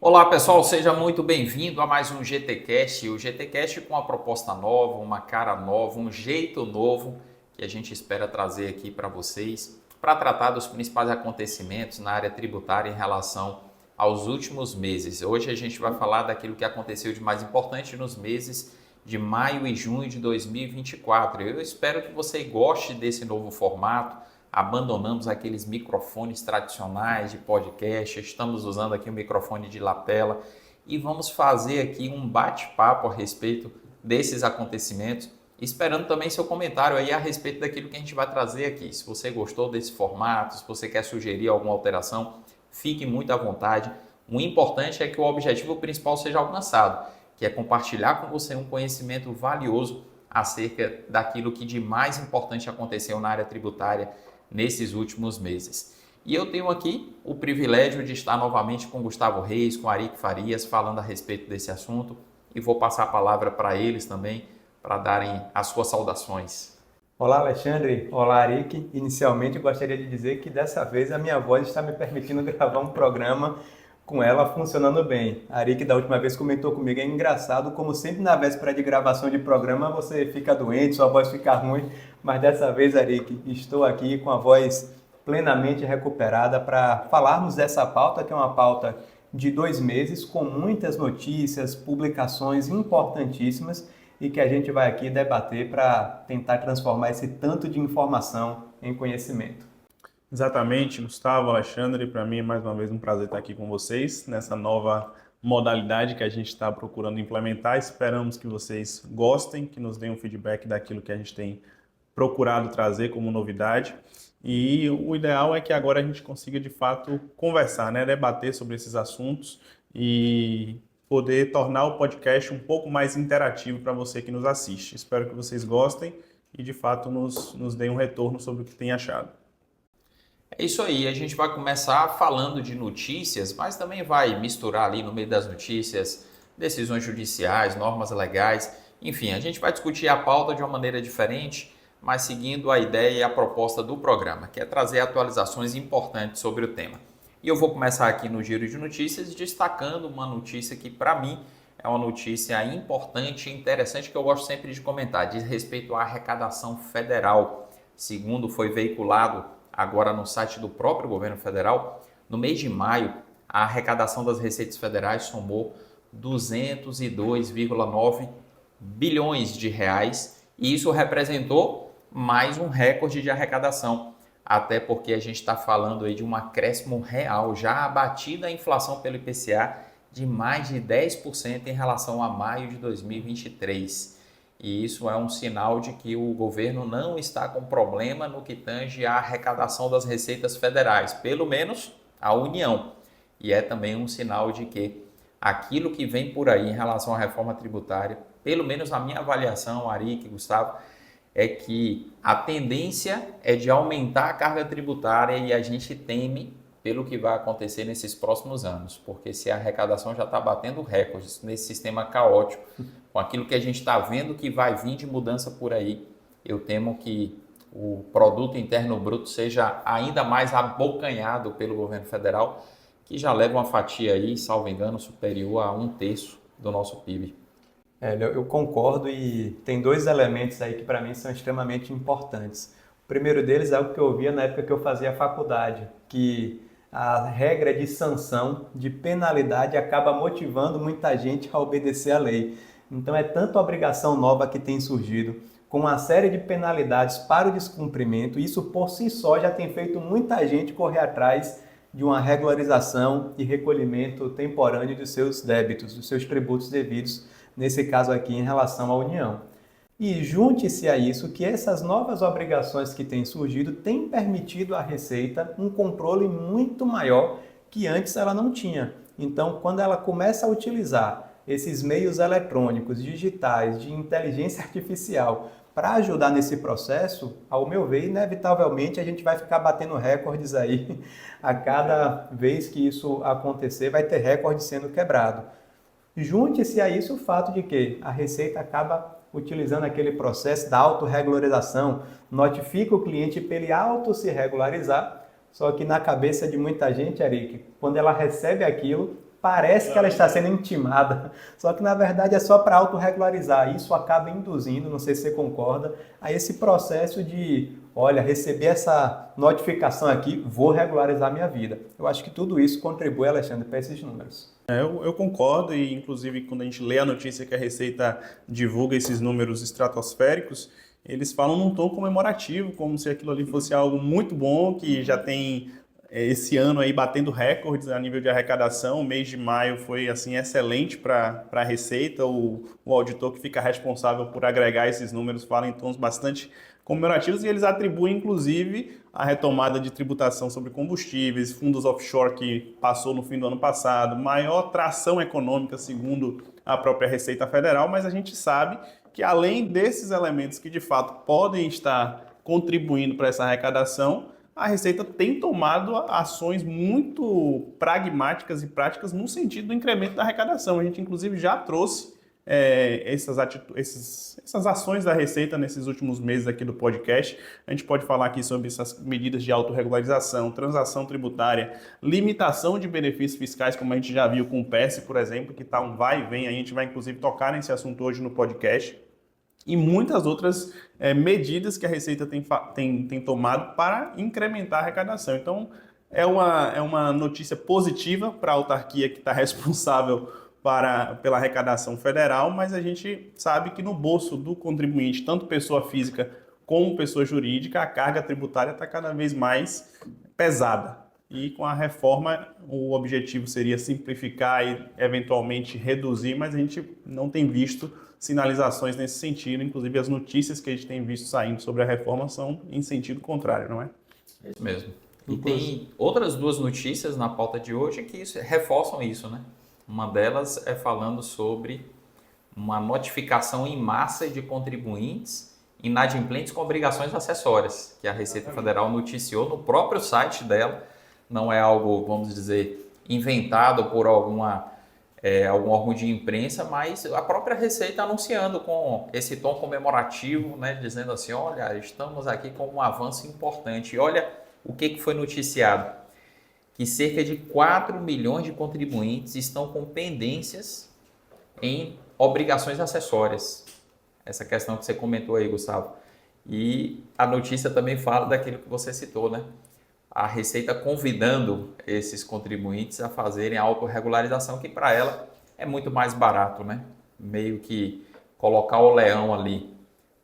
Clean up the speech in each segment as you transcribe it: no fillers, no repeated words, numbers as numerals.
Olá pessoal, seja muito bem-vindo a mais um GTcast. O GTcast com uma proposta nova, uma cara nova, um jeito novo que a gente espera trazer aqui para vocês para tratar dos principais acontecimentos na área tributária em relação aos últimos meses. Hoje a gente vai falar daquilo que aconteceu de mais importante nos meses de maio e junho de 2024. Eu espero que você goste desse novo formato. Abandonamos aqueles microfones tradicionais de podcast, estamos usando aqui um microfone de lapela e vamos fazer aqui um bate-papo a respeito desses acontecimentos, esperando também seu comentário aí a respeito daquilo que a gente vai trazer aqui. Se você gostou desse formato, se você quer sugerir alguma alteração, fique muito à vontade. O importante é que o objetivo principal seja alcançado, que é compartilhar com você um conhecimento valioso acerca daquilo que de mais importante aconteceu na área tributária nesses últimos meses. E eu tenho aqui o privilégio de estar novamente com Gustavo Reis, com Arique Farias, falando a respeito desse assunto e vou passar a palavra para eles também, para darem as suas saudações. Olá, Alexandre. Olá, Arique. Inicialmente, eu gostaria de dizer que dessa vez a minha voz está me permitindo gravar um programa com ela funcionando bem. A Arique, da última vez, comentou comigo, é engraçado como sempre na véspera de gravação de programa você fica doente, sua voz fica ruim, mas dessa vez, Arique, estou aqui com a voz plenamente recuperada para falarmos dessa pauta, que é uma pauta de 2 meses, com muitas notícias, publicações importantíssimas e que a gente vai aqui debater para tentar transformar esse tanto de informação em conhecimento. Exatamente, Gustavo, Alexandre, para mim é mais uma vez um prazer estar aqui com vocês nessa nova modalidade que a gente está procurando implementar. Esperamos que vocês gostem, que nos deem um feedback daquilo que a gente tem procurado trazer como novidade. E o ideal é que agora a gente consiga de fato conversar, debater sobre esses assuntos e poder tornar o podcast um pouco mais interativo para você que nos assiste. Espero que vocês gostem e de fato nos deem um retorno sobre o que tem achado. É isso aí, a gente vai começar falando de notícias, mas também vai misturar ali no meio das notícias decisões judiciais, normas legais, enfim, a gente vai discutir a pauta de uma maneira diferente, mas seguindo a ideia e a proposta do programa, que é trazer atualizações importantes sobre o tema. E eu vou começar aqui no giro de notícias destacando uma notícia que para mim é uma notícia importante e interessante que eu gosto sempre de comentar, diz respeito à arrecadação federal. Segundo foi veiculado agora no site do próprio governo federal, no mês de maio, a arrecadação das receitas federais somou 202,9 bilhões de reais e isso representou mais um recorde de arrecadação, até porque a gente está falando aí de um acréscimo real, já abatida a inflação pelo IPCA de mais de 10% em relação a maio de 2023. E isso é um sinal de que o governo não está com problema no que tange à arrecadação das receitas federais, pelo menos a União. E é também um sinal de que aquilo que vem por aí em relação à reforma tributária, pelo menos na minha avaliação, Arique, Gustavo, é que a tendência é de aumentar a carga tributária e a gente teme pelo que vai acontecer nesses próximos anos, porque se a arrecadação já está batendo recordes nesse sistema caótico, com aquilo que a gente está vendo que vai vir de mudança por aí, eu temo que o produto interno bruto seja ainda mais abocanhado pelo governo federal, que já leva uma fatia aí, salvo engano, superior a 1/3 do nosso PIB. Eu concordo e tem 2 elementos aí que para mim são extremamente importantes. O primeiro deles é algo que eu ouvia na época que eu fazia faculdade, que a regra de sanção, de penalidade, acaba motivando muita gente a obedecer à lei. Então é tanta obrigação nova que tem surgido, com uma série de penalidades para o descumprimento, isso por si só já tem feito muita gente correr atrás de uma regularização e recolhimento temporâneo dos seus débitos, dos seus tributos devidos, nesse caso aqui em relação à União. E junte-se a isso que essas novas obrigações que têm surgido têm permitido à Receita um controle muito maior que antes ela não tinha. Então, quando ela começa a utilizar esses meios eletrônicos, digitais, de inteligência artificial para ajudar nesse processo, ao meu ver, inevitavelmente a gente vai ficar batendo recordes aí. A cada vez que isso acontecer, vai ter recorde sendo quebrado. Junte-se a isso o fato de que a Receita acaba utilizando aquele processo da autorregularização, notifica o cliente para ele auto se regularizar, só que na cabeça de muita gente, Arique, quando ela recebe aquilo, parece que ela está sendo intimada, só que na verdade é só para autorregularizar. Isso acaba induzindo, não sei se você concorda, a esse processo de, olha, receber essa notificação aqui, vou regularizar minha vida. Eu acho que tudo isso contribui, Alexandre, para esses números. Eu concordo e, inclusive, quando a gente lê a notícia que a Receita divulga esses números estratosféricos, eles falam num tom comemorativo, como se aquilo ali fosse algo muito bom, que já tem esse ano aí batendo recordes a nível de arrecadação. O mês de maio foi assim excelente para a Receita. O auditor que fica responsável por agregar esses números fala em tons bastante comemorativos e eles atribuem, inclusive, a retomada de tributação sobre combustíveis, fundos offshore que passou no fim do ano passado, maior tração econômica, segundo a própria Receita Federal, mas a gente sabe que além desses elementos que de fato podem estar contribuindo para essa arrecadação, a Receita tem tomado ações muito pragmáticas e práticas no sentido do incremento da arrecadação. A gente, inclusive, já trouxe essas ações da Receita nesses últimos meses aqui do podcast. A gente pode falar aqui sobre essas medidas de autorregularização, transação tributária, limitação de benefícios fiscais, como a gente já viu com o PES, por exemplo, que está um vai e vem. A gente vai, inclusive, tocar nesse assunto hoje no podcast. E muitas outras medidas que a Receita tem tomado para incrementar a arrecadação. Então, é uma notícia positiva para a autarquia que está responsável pela arrecadação federal, mas a gente sabe que no bolso do contribuinte, tanto pessoa física como pessoa jurídica, a carga tributária está cada vez mais pesada. E com a reforma, o objetivo seria simplificar e eventualmente reduzir, mas a gente não tem visto sinalizações nesse sentido. Inclusive, as notícias que a gente tem visto saindo sobre a reforma são em sentido contrário, não é? É isso mesmo. E tem outras duas notícias na pauta de hoje que reforçam isso, né? Uma delas é falando sobre uma notificação em massa de contribuintes inadimplentes com obrigações acessórias, que a Receita Federal noticiou no próprio site dela. Não é algo, vamos dizer, inventado por algum órgão de imprensa, mas a própria Receita anunciando com esse tom comemorativo, né, dizendo assim, olha, estamos aqui com um avanço importante. E olha o que foi noticiado. Que cerca de 4 milhões de contribuintes estão com pendências em obrigações acessórias. Essa questão que você comentou aí, Gustavo. E a notícia também fala daquilo que você citou, né? A Receita convidando esses contribuintes a fazerem a autorregularização, que para ela é muito mais barato, né? Meio que colocar o leão ali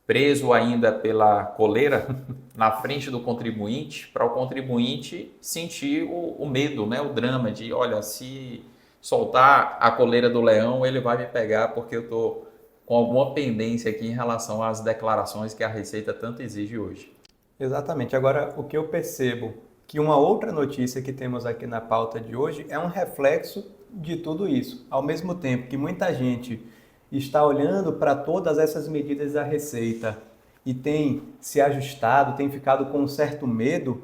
preso ainda pela coleira na frente do contribuinte, para o contribuinte sentir o medo, né? O drama de, olha, se soltar a coleira do leão, ele vai me pegar porque eu estou com alguma pendência aqui em relação às declarações que a Receita tanto exige hoje. Exatamente. Agora, o que eu percebo, que uma outra notícia que temos aqui na pauta de hoje é um reflexo de tudo isso. Ao mesmo tempo que muita gente está olhando para todas essas medidas da Receita e tem se ajustado, tem ficado com um certo medo,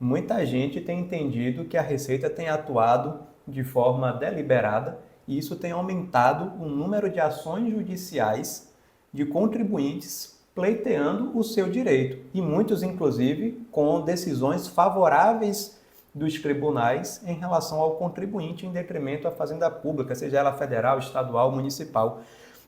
muita gente tem entendido que a Receita tem atuado de forma deliberada e isso tem aumentado o número de ações judiciais de contribuintes pleiteando o seu direito. E muitos, inclusive, com decisões favoráveis dos tribunais em relação ao contribuinte em detrimento à fazenda pública, seja ela federal, estadual, municipal.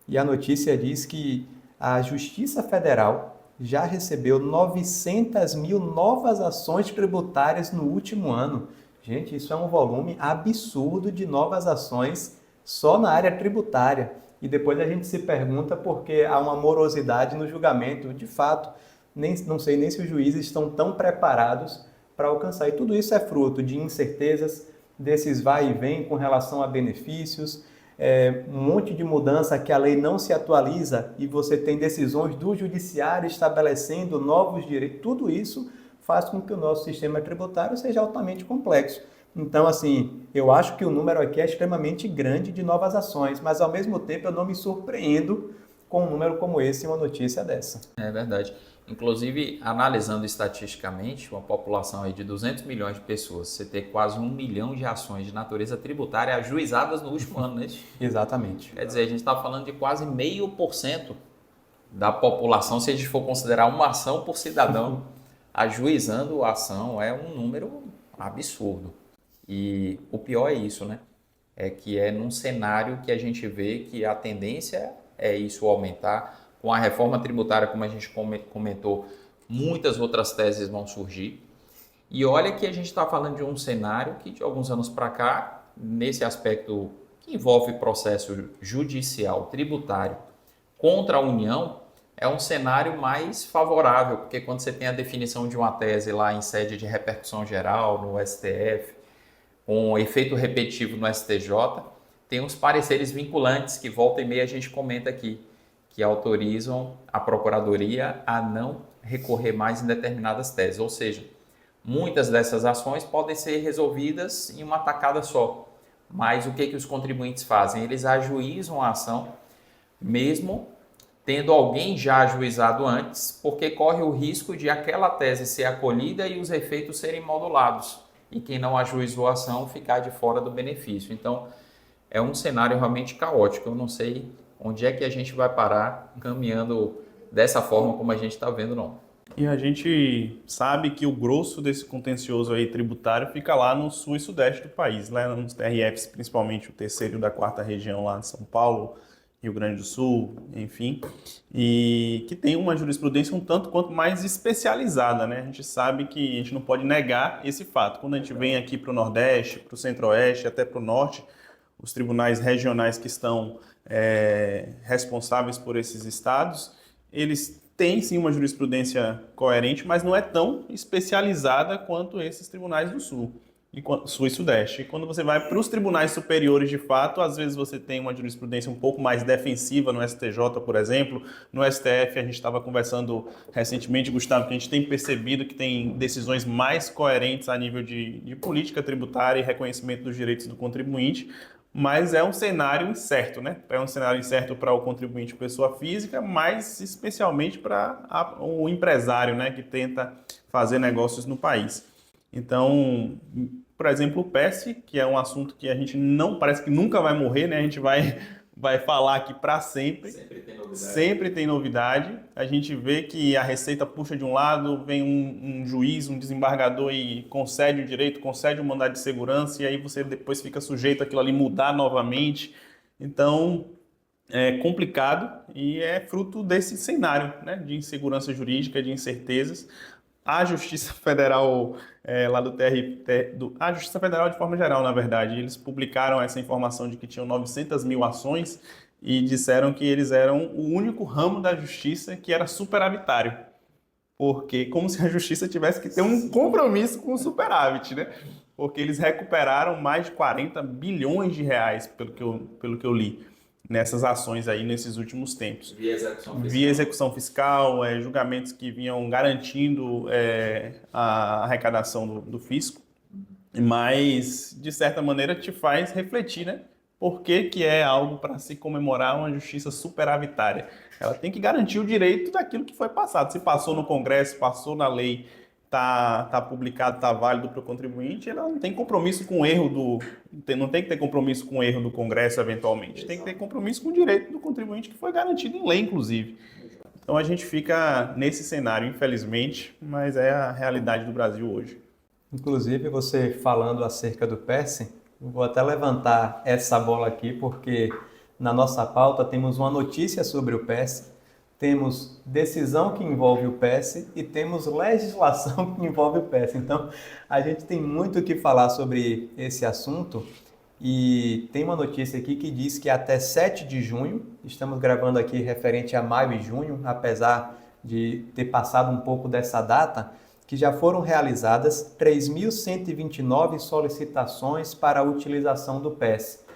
E a notícia diz que a Justiça Federal já recebeu 900 mil novas ações tributárias no último ano. Gente, isso é um volume absurdo de novas ações só na área tributária. E depois a gente se pergunta por que há uma morosidade no julgamento. De fato, não sei nem se os juízes estão tão preparados para alcançar. E tudo isso é fruto de incertezas, desses vai e vem com relação a benefícios, um monte de mudança que a lei não se atualiza e você tem decisões do judiciário estabelecendo novos direitos. Tudo isso faz com que o nosso sistema tributário seja altamente complexo. Então, assim, eu acho que o número aqui é extremamente grande de novas ações, mas ao mesmo tempo eu não me surpreendo com um número como esse e uma notícia dessa. É verdade. Inclusive, analisando estatisticamente, uma população aí de 200 milhões de pessoas, você ter quase 1 milhão de ações de natureza tributária ajuizadas no último ano, não é isso? Exatamente. Quer dizer, a gente está falando de quase 0,5% da população, se a gente for considerar uma ação por cidadão, ajuizando a ação, é um número absurdo. E o pior é isso, né? que é num cenário que a gente vê que a tendência é isso aumentar. Com a reforma tributária, como a gente comentou, muitas outras teses vão surgir. E olha que a gente está falando de um cenário que de alguns anos para cá, nesse aspecto que envolve processo judicial tributário contra a União, é um cenário mais favorável, porque quando você tem a definição de uma tese lá em sede de repercussão geral no STF, com efeito repetitivo no STJ, tem uns pareceres vinculantes que volta e meia a gente comenta aqui, que autorizam a Procuradoria a não recorrer mais em determinadas teses. Ou seja, muitas dessas ações podem ser resolvidas em uma tacada só. Mas o que os contribuintes fazem? Eles ajuizam a ação, mesmo tendo alguém já ajuizado antes, porque corre o risco de aquela tese ser acolhida e os efeitos serem modulados. E quem não ajuizou a ação ficar de fora do benefício. Então, é um cenário realmente caótico. Eu não sei onde é que a gente vai parar caminhando dessa forma como a gente está vendo, não. E a gente sabe que o grosso desse contencioso aí tributário fica lá no sul e sudeste do país, lá nos TRFs, principalmente o terceiro e da quarta região lá de São Paulo, Rio Grande do Sul, enfim, e que tem uma jurisprudência um tanto quanto mais especializada, né? A gente sabe que a gente não pode negar esse fato. Quando a gente vem aqui para o Nordeste, para o Centro-Oeste, até para o Norte, os tribunais regionais que estão responsáveis por esses estados, eles têm sim uma jurisprudência coerente, mas não é tão especializada quanto esses tribunais do Sul. Sul e Sudeste. E quando você vai para os tribunais superiores de fato, às vezes você tem uma jurisprudência um pouco mais defensiva no STJ, por exemplo. No STF, a gente estava conversando recentemente, Gustavo, que a gente tem percebido que tem decisões mais coerentes a nível de política tributária e reconhecimento dos direitos do contribuinte, mas é um cenário incerto, né? É um cenário incerto para o contribuinte pessoa física, mas especialmente para o empresário, né, que tenta fazer negócios no país. Então, por exemplo, o PES, que é um assunto que a gente não parece que nunca vai morrer, né? A gente vai falar aqui para sempre. Sempre tem novidade. Sempre tem novidade. A gente vê que a Receita puxa de um lado, vem um juiz, um desembargador e concede o direito, concede o mandado de segurança, e aí você depois fica sujeito àquilo ali mudar novamente. Então, é complicado e é fruto desse cenário, né, de insegurança jurídica, de incertezas. A Justiça Federal, lá do TRT, a Justiça Federal de forma geral, na verdade, eles publicaram essa informação de que tinham 900 mil ações e disseram que eles eram o único ramo da Justiça que era superavitário. Porque, como se a Justiça tivesse que ter um compromisso com o superávit, né? Porque eles recuperaram mais de 40 bilhões de reais, pelo que eu li, nessas ações aí nesses últimos tempos. Via execução fiscal. Via execução fiscal, julgamentos que vinham garantindo a arrecadação do fisco, mas, de certa maneira, te faz refletir, né? Por que é algo para se comemorar uma justiça superavitária? Ela tem que garantir o direito daquilo que foi passado. Se passou no Congresso, passou na lei, tá publicado, está válido para o contribuinte, ela não tem compromisso com o erro não tem que ter compromisso com o erro do Congresso, eventualmente. Tem que ter compromisso com o direito do contribuinte, que foi garantido em lei, inclusive. Então a gente fica nesse cenário, infelizmente, mas é a realidade do Brasil hoje. Inclusive, você falando acerca do PES, eu vou até levantar essa bola aqui, porque na nossa pauta temos uma notícia sobre o PES, temos decisão que envolve o PES e temos legislação que envolve o PES. Então, a gente tem muito o que falar sobre esse assunto e tem uma notícia aqui que diz que até 7 de junho, estamos gravando aqui referente a maio e junho, apesar de ter passado um pouco dessa data, que já foram realizadas 3.129 solicitações para a utilização do PES.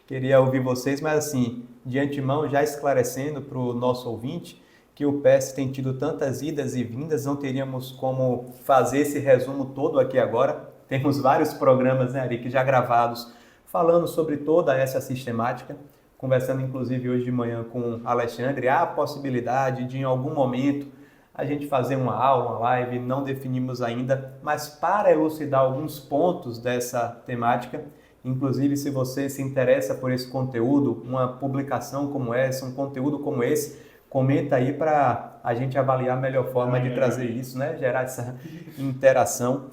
Queria ouvir vocês, mas assim, de antemão, já esclarecendo para o nosso ouvinte que o PES tem tido tantas idas e vindas, não teríamos como fazer esse resumo todo aqui agora. Temos vários programas, né, Ari, que já gravados, falando sobre toda essa sistemática, conversando inclusive hoje de manhã com Alexandre, há a possibilidade de em algum momento a gente fazer uma aula, uma live, não definimos ainda, mas para elucidar alguns pontos dessa temática, inclusive se você se interessa por esse conteúdo, uma publicação como essa, um conteúdo como esse, comenta aí para a gente avaliar a melhor forma de trazer isso, né? Gerar essa interação.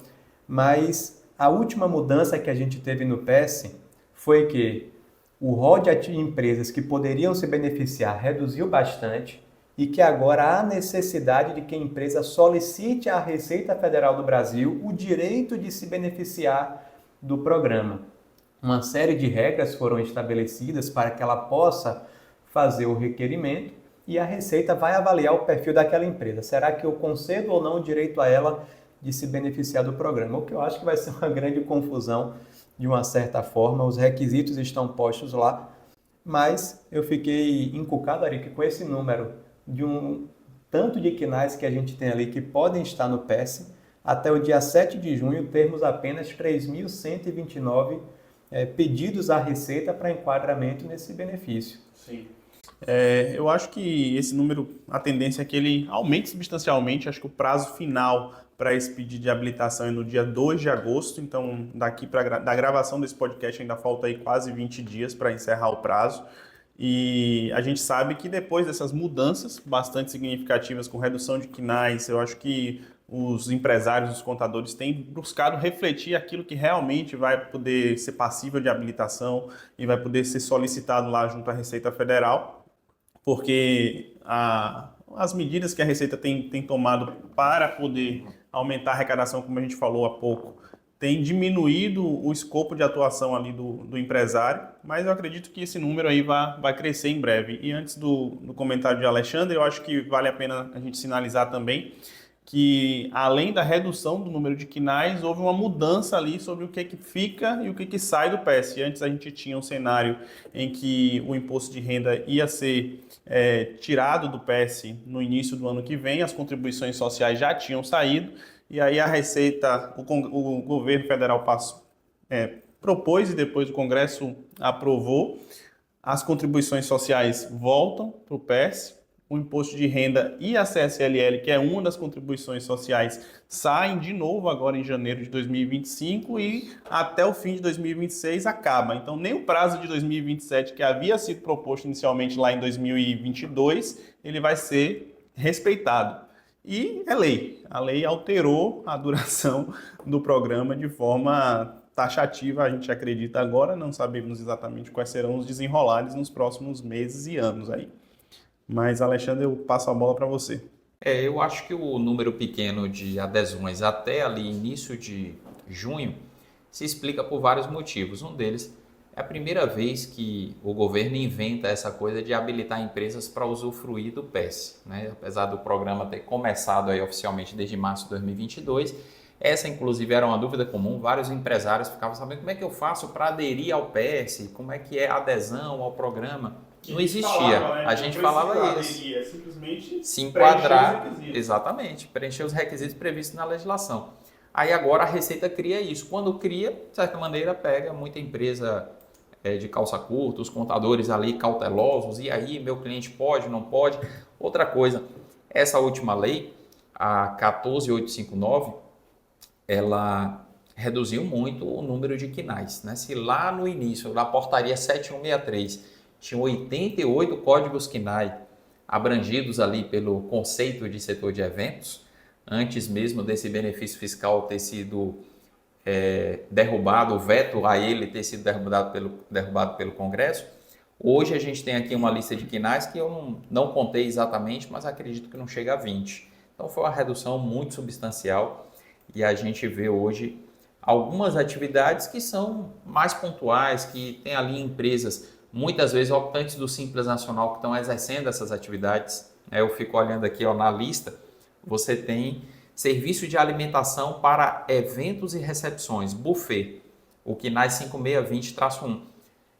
Mas a última mudança que a gente teve no PES foi que o rol de empresas que poderiam se beneficiar reduziu bastante e que agora há necessidade de que a empresa solicite à Receita Federal do Brasil o direito de se beneficiar do programa. Uma série de regras foram estabelecidas para que ela possa fazer o requerimento e a Receita vai avaliar o perfil daquela empresa. Será que eu concedo ou não o direito a ela de se beneficiar do programa? O que eu acho que vai ser uma grande confusão de uma certa forma. Os requisitos estão postos lá, mas eu fiquei encucado, Ari, que com esse número de um tanto de quinais que a gente tem ali que podem estar no PES, até o dia 7 de junho termos apenas 3.129 pedidos à Receita para enquadramento nesse benefício. Sim. Eu acho que esse número, a tendência é que ele aumente substancialmente. Acho que o prazo final para esse pedido de habilitação é no dia 2 de agosto, então daqui da gravação desse podcast ainda falta aí quase 20 dias para encerrar o prazo. E a gente sabe que depois dessas mudanças bastante significativas com redução de quinais, eu acho que os empresários, os contadores têm buscado refletir aquilo que realmente vai poder ser passível de habilitação e vai poder ser solicitado lá junto à Receita Federal, porque as medidas que a Receita tem tomado para poder aumentar a arrecadação, como a gente falou há pouco, tem diminuído o escopo de atuação ali do empresário, mas eu acredito que esse número aí vai crescer em breve. E antes do comentário de Alexandre, eu acho que vale a pena a gente sinalizar também que, além da redução do número de quinais, houve uma mudança ali sobre o que fica e o que sai do PES. Antes a gente tinha um cenário em que o imposto de renda ia ser tirado do PES no início do ano que vem, as contribuições sociais já tinham saído, e aí a Receita, o governo federal propôs e depois o Congresso aprovou, as contribuições sociais voltam para o PES, o imposto de renda e a CSLL, que é uma das contribuições sociais, saem de novo agora em janeiro de 2025 e até o fim de 2026 acaba. Então, nem o prazo de 2027, que havia sido proposto inicialmente lá em 2022, ele vai ser respeitado. E é lei. A lei alterou a duração do programa de forma taxativa, a gente acredita agora, não sabemos exatamente quais serão os desenrolares nos próximos meses e anos aí. Mas, Alexandre, eu passo a bola para você. Eu acho que o número pequeno de adesões até ali início de junho se explica por vários motivos. Um deles é a primeira vez que o governo inventa essa coisa de habilitar empresas para usufruir do PES, né? Apesar do programa ter começado aí oficialmente desde março de 2022, essa inclusive era uma dúvida comum, vários empresários ficavam sabendo como é que eu faço para aderir ao PES, como é que é a adesão ao programa. Não existia. A gente falava isso. Simplesmente se enquadrar, exatamente, preencher os requisitos previstos na legislação. Aí agora a Receita cria isso. Quando cria, de certa maneira, pega muita empresa de calça curta, os contadores ali cautelosos, e aí meu cliente pode, não pode. Outra coisa, essa última lei, a 14859, ela reduziu muito o número de quinais, né? Se lá no início, da portaria 7163, tinha 88 códigos quinai abrangidos ali pelo conceito de setor de eventos, antes mesmo desse benefício fiscal ter sido derrubado, o veto a ele ter sido derrubado pelo Congresso. Hoje a gente tem aqui uma lista de quinais que eu não contei exatamente, mas acredito que não chega a 20. Então foi uma redução muito substancial e a gente vê hoje algumas atividades que são mais pontuais, que tem ali empresas muitas vezes optantes do Simples Nacional que estão exercendo essas atividades. Eu fico olhando aqui na lista, você tem serviço de alimentação para eventos e recepções, buffet, o KNAI 5620-1.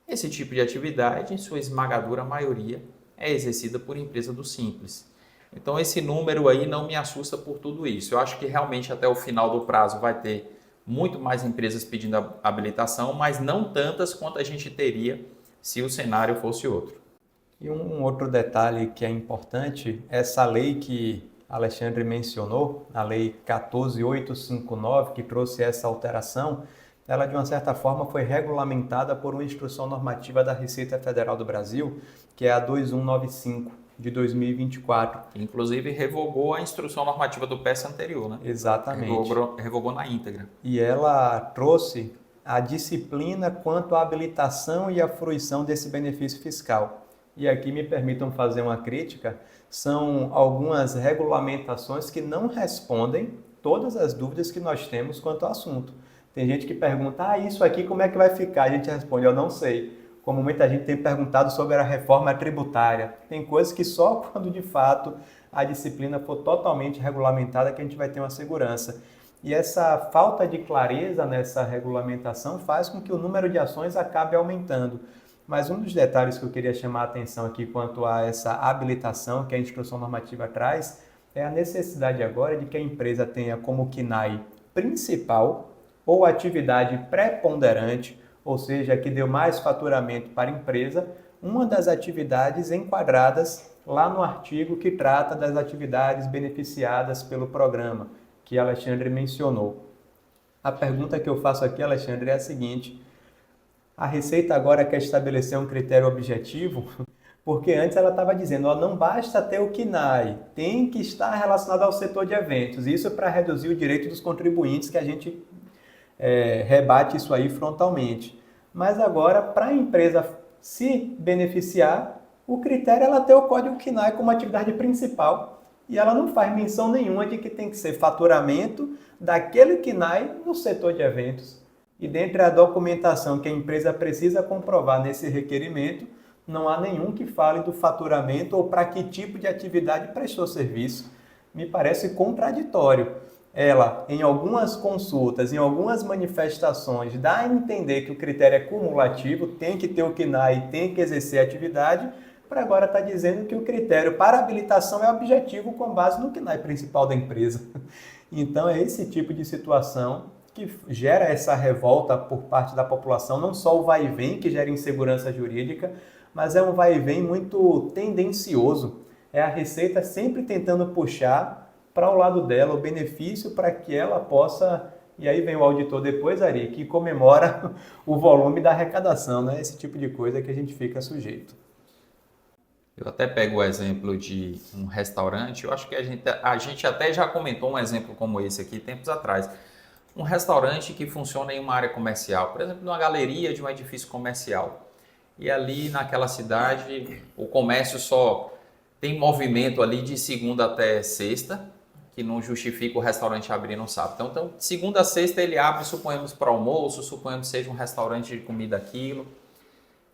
Esse tipo de atividade, em sua esmagadora maioria, é exercida por empresa do Simples. Então esse número aí não me assusta por tudo isso. Eu acho que realmente até o final do prazo vai ter muito mais empresas pedindo habilitação, mas não tantas quanto a gente teria se o cenário fosse outro. E um outro detalhe que é importante, essa lei que Alexandre mencionou, a lei 14859, que trouxe essa alteração, ela de uma certa forma foi regulamentada por uma instrução normativa da Receita Federal do Brasil, que é a 2195 de 2024. Inclusive revogou a instrução normativa do PES anterior, né? Exatamente. Revogou na íntegra. E ela trouxe a disciplina quanto à habilitação e à fruição desse benefício fiscal. E aqui me permitam fazer uma crítica, são algumas regulamentações que não respondem todas as dúvidas que nós temos quanto ao assunto. Tem gente que pergunta, isso aqui como é que vai ficar? A gente responde, eu não sei. Como muita gente tem perguntado sobre a reforma tributária. Tem coisas que só quando de fato a disciplina for totalmente regulamentada que a gente vai ter uma segurança. E essa falta de clareza nessa regulamentação faz com que o número de ações acabe aumentando. Mas um dos detalhes que eu queria chamar a atenção aqui quanto a essa habilitação que a instrução normativa traz é a necessidade agora de que a empresa tenha como KNAI principal ou atividade preponderante, ou seja, que deu mais faturamento para a empresa, uma das atividades enquadradas lá no artigo que trata das atividades beneficiadas pelo programa, que Alexandre mencionou. A pergunta que eu faço aqui, Alexandre, é a seguinte: a Receita agora quer estabelecer um critério objetivo? Porque antes ela estava dizendo, não basta ter o KNAI, tem que estar relacionado ao setor de eventos. Isso para reduzir o direito dos contribuintes, que a gente rebate isso aí frontalmente. Mas agora, para a empresa se beneficiar, o critério é ela ter o código KNAI como atividade principal. E ela não faz menção nenhuma de que tem que ser faturamento daquele KNAI no setor de eventos. E dentre a documentação que a empresa precisa comprovar nesse requerimento, não há nenhum que fale do faturamento ou para que tipo de atividade prestou serviço. Me parece contraditório. Ela, em algumas consultas, em algumas manifestações, dá a entender que o critério é cumulativo, tem que ter o KNAI, tem que exercer a atividade, para agora estar dizendo que o critério para habilitação é objetivo com base no KNAI principal da empresa. Então é esse tipo de situação que gera essa revolta por parte da população, não só o vai e vem que gera insegurança jurídica, mas é um vai e vem muito tendencioso. É a Receita sempre tentando puxar para o lado dela o benefício para que ela possa, e aí vem o auditor depois, Ari, que comemora o volume da arrecadação, né? Esse tipo de coisa que a gente fica sujeito. Eu até pego o exemplo de um restaurante, eu acho que a gente até já comentou um exemplo como esse aqui tempos atrás. Um restaurante que funciona em uma área comercial, por exemplo, numa galeria de um edifício comercial. E ali naquela cidade o comércio só tem movimento ali de segunda até sexta, que não justifica o restaurante abrir no sábado. Então, de segunda a sexta ele abre, suponhamos, para almoço, suponhamos que seja um restaurante de comida aquilo.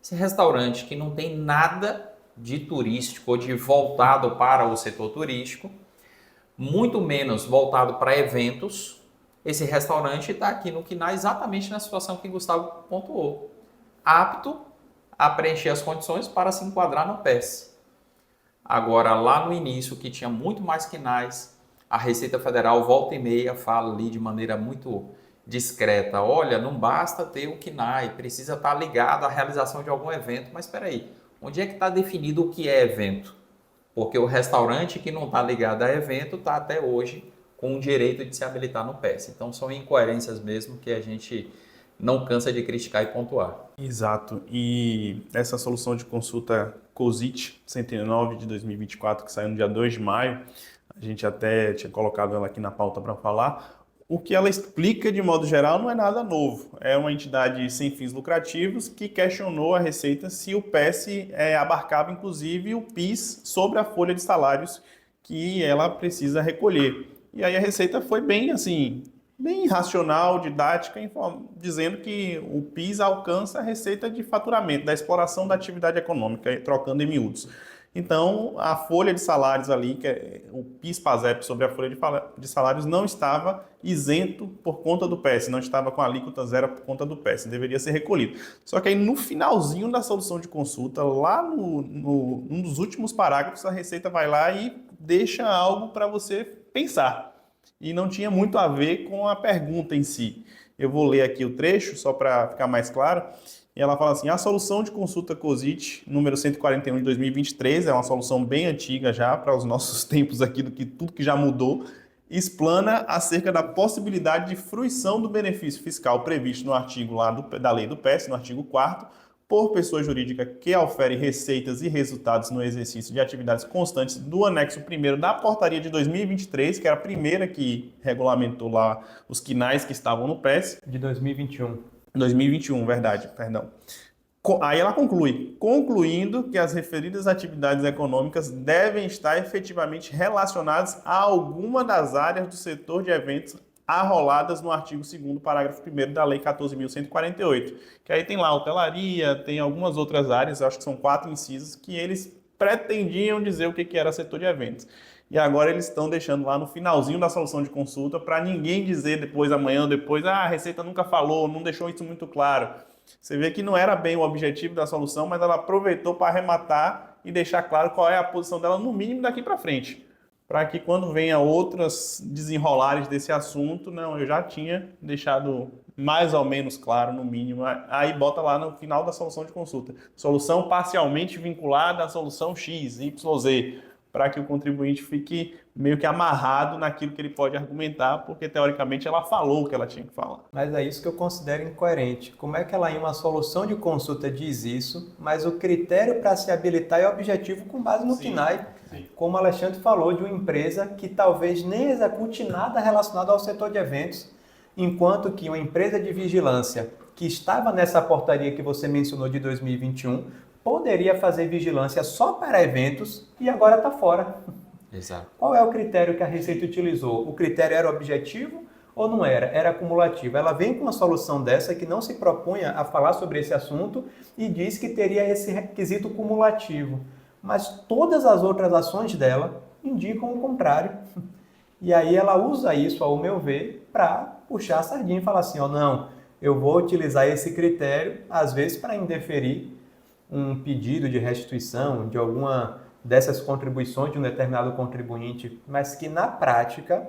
Esse restaurante que não tem nada de turístico ou de voltado para o setor turístico, muito menos voltado para eventos, esse restaurante está aqui no KNAI exatamente na situação que Gustavo pontuou. Apto a preencher as condições para se enquadrar no PES. Agora, lá no início, que tinha muito mais KNAIs, a Receita Federal volta e meia fala ali de maneira muito discreta, olha, não basta ter o KNAI, precisa estar ligado à realização de algum evento. Mas espera aí, onde é que está definido o que é evento? Porque o restaurante que não está ligado a evento está até hoje com o direito de se habilitar no PES. Então são incoerências mesmo que a gente não cansa de criticar e pontuar. Exato. E essa solução de consulta COSIT 109 de 2024, que saiu no dia 2 de maio, a gente até tinha colocado ela aqui na pauta para falar. O que ela explica, de modo geral, não é nada novo. É uma entidade sem fins lucrativos que questionou a Receita se o PES abarcava, inclusive, o PIS sobre a folha de salários que ela precisa recolher. E aí a Receita foi bem racional, didática, dizendo que o PIS alcança a receita de faturamento, da exploração da atividade econômica, trocando em miúdos. Então, a folha de salários ali, que é o PIS/PASEP sobre a folha de salários, não estava isento por conta do PES, não estava com a alíquota zero por conta do PES, deveria ser recolhido. Só que aí no finalzinho da solução de consulta, lá num dos últimos parágrafos, a Receita vai lá e deixa algo para você pensar. E não tinha muito a ver com a pergunta em si. Eu vou ler aqui o trecho, só para ficar mais claro. E ela fala assim, a solução de consulta COSIT, número 141 de 2023, é uma solução bem antiga já, para os nossos tempos aqui, tudo que já mudou, explana acerca da possibilidade de fruição do benefício fiscal previsto no artigo lá da lei do PES, no artigo 4º, por pessoa jurídica que ofere receitas e resultados no exercício de atividades constantes do anexo 1º da portaria de 2023, que era a primeira que regulamentou lá os KNAIs que estavam no PES. De 2021. 2021, verdade, perdão. Aí ela concluindo que as referidas atividades econômicas devem estar efetivamente relacionadas a alguma das áreas do setor de eventos arroladas no artigo 2º, parágrafo 1º da Lei 14.148, que aí tem lá hotelaria, tem algumas outras áreas, acho que são 4 incisos, que eles pretendiam dizer o que era setor de eventos. E agora eles estão deixando lá no finalzinho da solução de consulta para ninguém dizer depois, amanhã ou depois, a Receita nunca falou, não deixou isso muito claro. Você vê que não era bem o objetivo da solução, mas ela aproveitou para arrematar e deixar claro qual é a posição dela, no mínimo daqui para frente. Para que quando venha outras desenrolares desse assunto, não, eu já tinha deixado mais ou menos claro, no mínimo. Aí bota lá no final da solução de consulta. Solução parcialmente vinculada à solução X, Y, Z, para que o contribuinte fique meio que amarrado naquilo que ele pode argumentar, porque teoricamente ela falou o que ela tinha que falar. Mas é isso que eu considero incoerente. Como é que ela em uma solução de consulta diz isso, mas o critério para se habilitar é objetivo com base no PNAE, como o Alexandre falou, de uma empresa que talvez nem execute nada relacionado ao setor de eventos, enquanto que uma empresa de vigilância que estava nessa portaria que você mencionou de 2021 poderia fazer vigilância só para eventos e agora está fora. Exato. Qual é o critério que a Receita utilizou? O critério era objetivo ou não era? Era acumulativo. Ela vem com uma solução dessa que não se propunha a falar sobre esse assunto e diz que teria esse requisito cumulativo. Mas todas as outras ações dela indicam o contrário. E aí ela usa isso, ao meu ver, para puxar a sardinha e falar assim, não, eu vou utilizar esse critério, às vezes, para indeferir um pedido de restituição de alguma dessas contribuições de um determinado contribuinte, mas que na prática,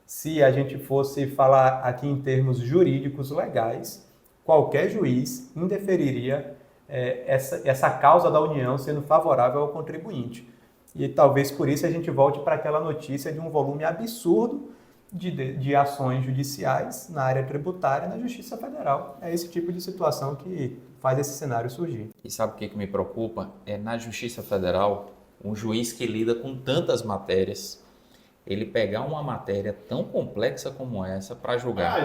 se a gente fosse falar aqui em termos jurídicos legais, qualquer juiz indeferiria essa causa da União sendo favorável ao contribuinte. E talvez por isso a gente volte para aquela notícia de um volume absurdo de ações judiciais na área tributária na Justiça Federal. É esse tipo de situação que faz esse cenário surgir. E sabe o que me preocupa? É na Justiça Federal, um juiz que lida com tantas matérias, ele pegar uma matéria tão complexa como essa para julgar.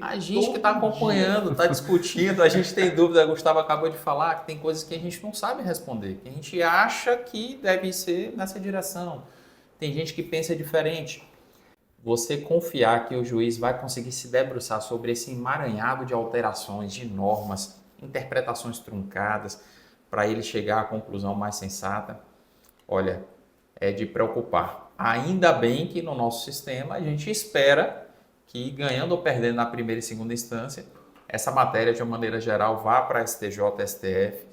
A gente que está acompanhando, está discutindo, a gente tem dúvida, Gustavo acabou de falar que tem coisas que a gente não sabe responder, que a gente acha que deve ser nessa direção. Tem gente que pensa diferente. Você confiar que o juiz vai conseguir se debruçar sobre esse emaranhado de alterações, de normas, interpretações truncadas, para ele chegar à conclusão mais sensata, olha, é de preocupar. Ainda bem que no nosso sistema a gente espera que, ganhando ou perdendo na primeira e segunda instância, essa matéria, de uma maneira geral, vá para a STJ, STF,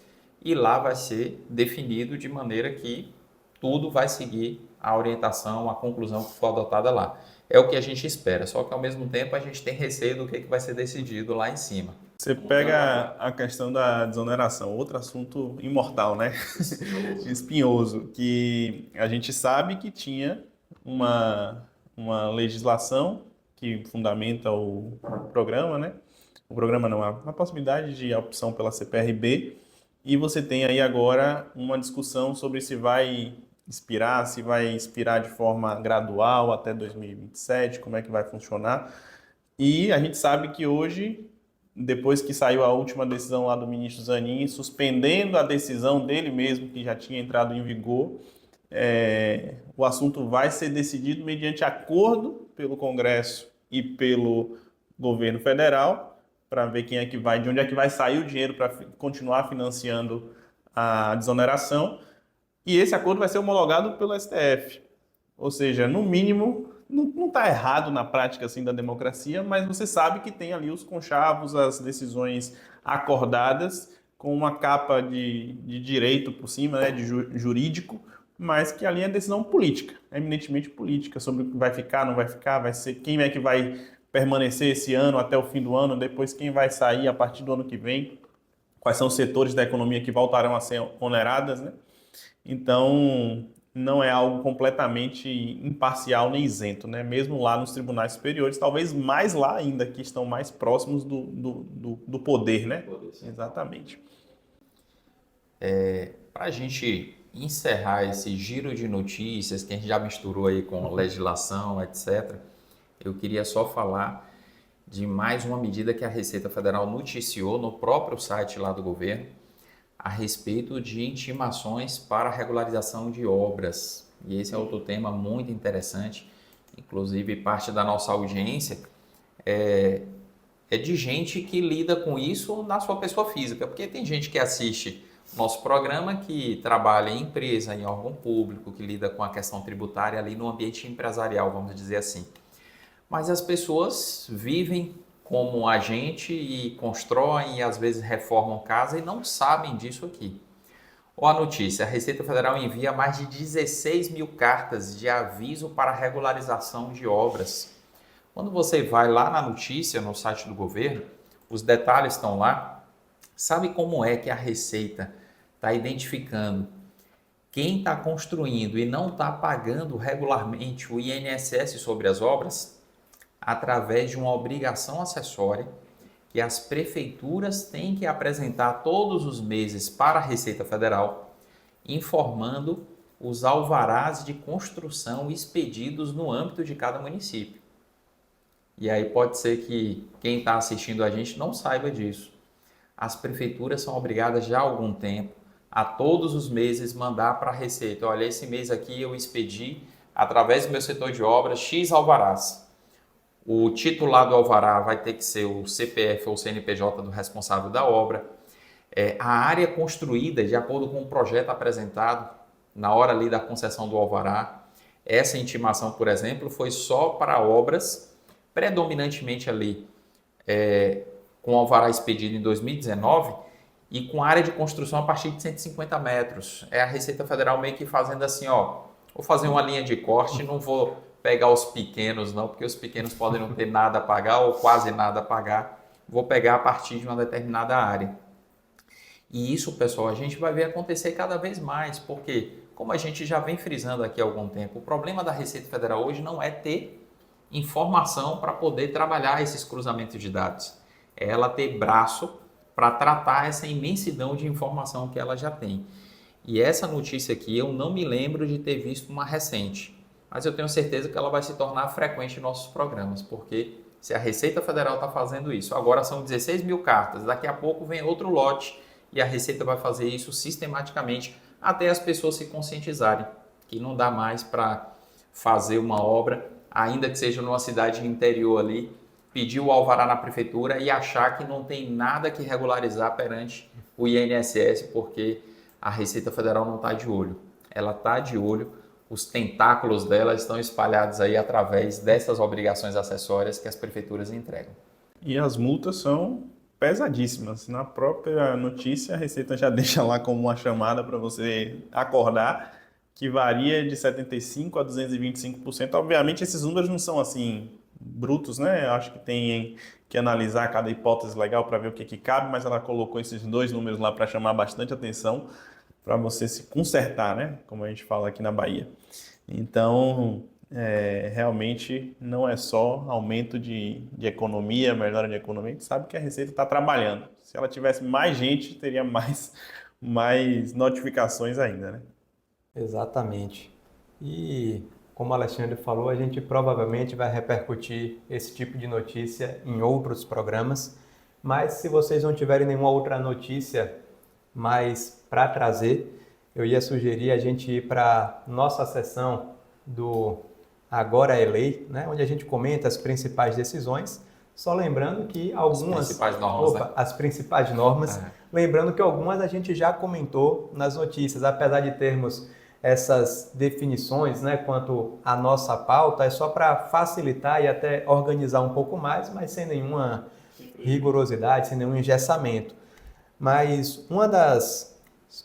e lá vai ser definido de maneira que tudo vai seguir a orientação, a conclusão que for adotada lá. É o que a gente espera, só que ao mesmo tempo a gente tem receio do que vai ser decidido lá em cima. Você pega a questão da desoneração, outro assunto imortal, né? Espinhoso, que a gente sabe que tinha uma legislação que fundamenta o programa, né? O programa não, a possibilidade de opção pela CPRB, e você tem aí agora uma discussão sobre se vai expirar de forma gradual até 2027, como é que vai funcionar. E a gente sabe que hoje, depois que saiu a última decisão lá do ministro Zanin, suspendendo a decisão dele mesmo, que já tinha entrado em vigor, o assunto vai ser decidido mediante acordo pelo Congresso e pelo governo federal, para ver quem é que vai, de onde é que vai sair o dinheiro para continuar financiando a desoneração. E esse acordo vai ser homologado pelo STF. Ou seja, no mínimo, não está errado na prática assim, da democracia, mas você sabe que tem ali os conchavos, as decisões acordadas, com uma capa de direito por cima, né, de jurídico, mas que ali é decisão política, eminentemente política, sobre o que vai ficar, não vai ficar, vai ser quem é que vai permanecer esse ano até o fim do ano, depois quem vai sair a partir do ano que vem, quais são os setores da economia que voltarão a ser oneradas, né? Então, não é algo completamente imparcial nem isento, né? Mesmo lá nos tribunais superiores, talvez mais lá ainda, que estão mais próximos do poder, né? Exatamente. Para a gente encerrar esse giro de notícias que a gente já misturou aí com legislação, etc., eu queria só falar de mais uma medida que a Receita Federal noticiou no próprio site lá do governo a respeito de intimações para regularização de obras. E esse é outro tema muito interessante, inclusive parte da nossa audiência é de gente que lida com isso na sua pessoa física, porque tem gente que assiste nosso programa que trabalha em empresa, em órgão público, que lida com a questão tributária ali no ambiente empresarial, vamos dizer assim. Mas as pessoas vivem como a gente e constroem e às vezes reformam casa e não sabem disso aqui. Olha a notícia, a Receita Federal envia mais de 16 mil cartas de aviso para regularização de obras. Quando você vai lá na notícia, no site do governo, os detalhes estão lá. Sabe como é que a Receita está identificando quem está construindo e não está pagando regularmente o INSS sobre as obras? Através de uma obrigação acessória que as prefeituras têm que apresentar todos os meses para a Receita Federal, informando os alvarás de construção expedidos no âmbito de cada município. E aí pode ser que quem está assistindo a gente não saiba disso. As prefeituras são obrigadas já há algum tempo a todos os meses mandar para a Receita, olha, esse mês aqui eu expedi através do meu setor de obras X alvarás. O titular do alvará vai ter que ser o CPF ou CNPJ do responsável da obra. A área construída, de acordo com o projeto apresentado na hora ali da concessão do alvará, essa intimação, por exemplo, foi só para obras predominantemente ali com alvará expedido em 2019 e com área de construção a partir de 150 metros. É a Receita Federal meio que fazendo assim, ó, vou fazer uma linha de corte, não vou pegar os pequenos não, porque os pequenos podem não ter nada a pagar ou quase nada a pagar. Vou pegar a partir de uma determinada área. E isso, pessoal, a gente vai ver acontecer cada vez mais, porque, como a gente já vem frisando aqui há algum tempo, o problema da Receita Federal hoje não é ter informação para poder trabalhar esses cruzamentos de dados. É ela ter braço para tratar essa imensidão de informação que ela já tem. E essa notícia aqui eu não me lembro de ter visto uma recente, mas eu tenho certeza que ela vai se tornar frequente em nossos programas, porque se a Receita Federal está fazendo isso, agora são 16 mil cartas, daqui a pouco vem outro lote e a Receita vai fazer isso sistematicamente até as pessoas se conscientizarem que não dá mais para fazer uma obra, ainda que seja numa cidade interior ali, pedir o alvará na prefeitura e achar que não tem nada que regularizar perante o INSS, porque a Receita Federal não está de olho. Ela está de olho, os tentáculos dela estão espalhados aí através dessas obrigações acessórias que as prefeituras entregam. E as multas são pesadíssimas. Na própria notícia, a Receita já deixa lá como uma chamada para você acordar, que varia de 75% a 225%. Obviamente, esses números não são assim brutos, né? Eu acho que tem que analisar cada hipótese legal para ver o que cabe, mas ela colocou esses dois números lá para chamar bastante atenção, para você se consertar, né? Como a gente fala aqui na Bahia. Então, realmente não é só aumento de economia, melhora de economia, a gente sabe que a Receita está trabalhando. Se ela tivesse mais gente, teria mais notificações ainda, né? Exatamente. E, como o Alexandre falou, a gente provavelmente vai repercutir esse tipo de notícia em outros programas, mas se vocês não tiverem nenhuma outra notícia mais para trazer, eu ia sugerir a gente ir para nossa sessão do Agora é Lei, né, onde a gente comenta as principais decisões, só lembrando que algumas... As principais normas, né? As principais normas, lembrando que algumas a gente já comentou nas notícias, apesar de termos essas definições, né, quanto à nossa pauta, é só para facilitar e até organizar um pouco mais, mas sem nenhuma rigorosidade, sem nenhum engessamento. Mas uma das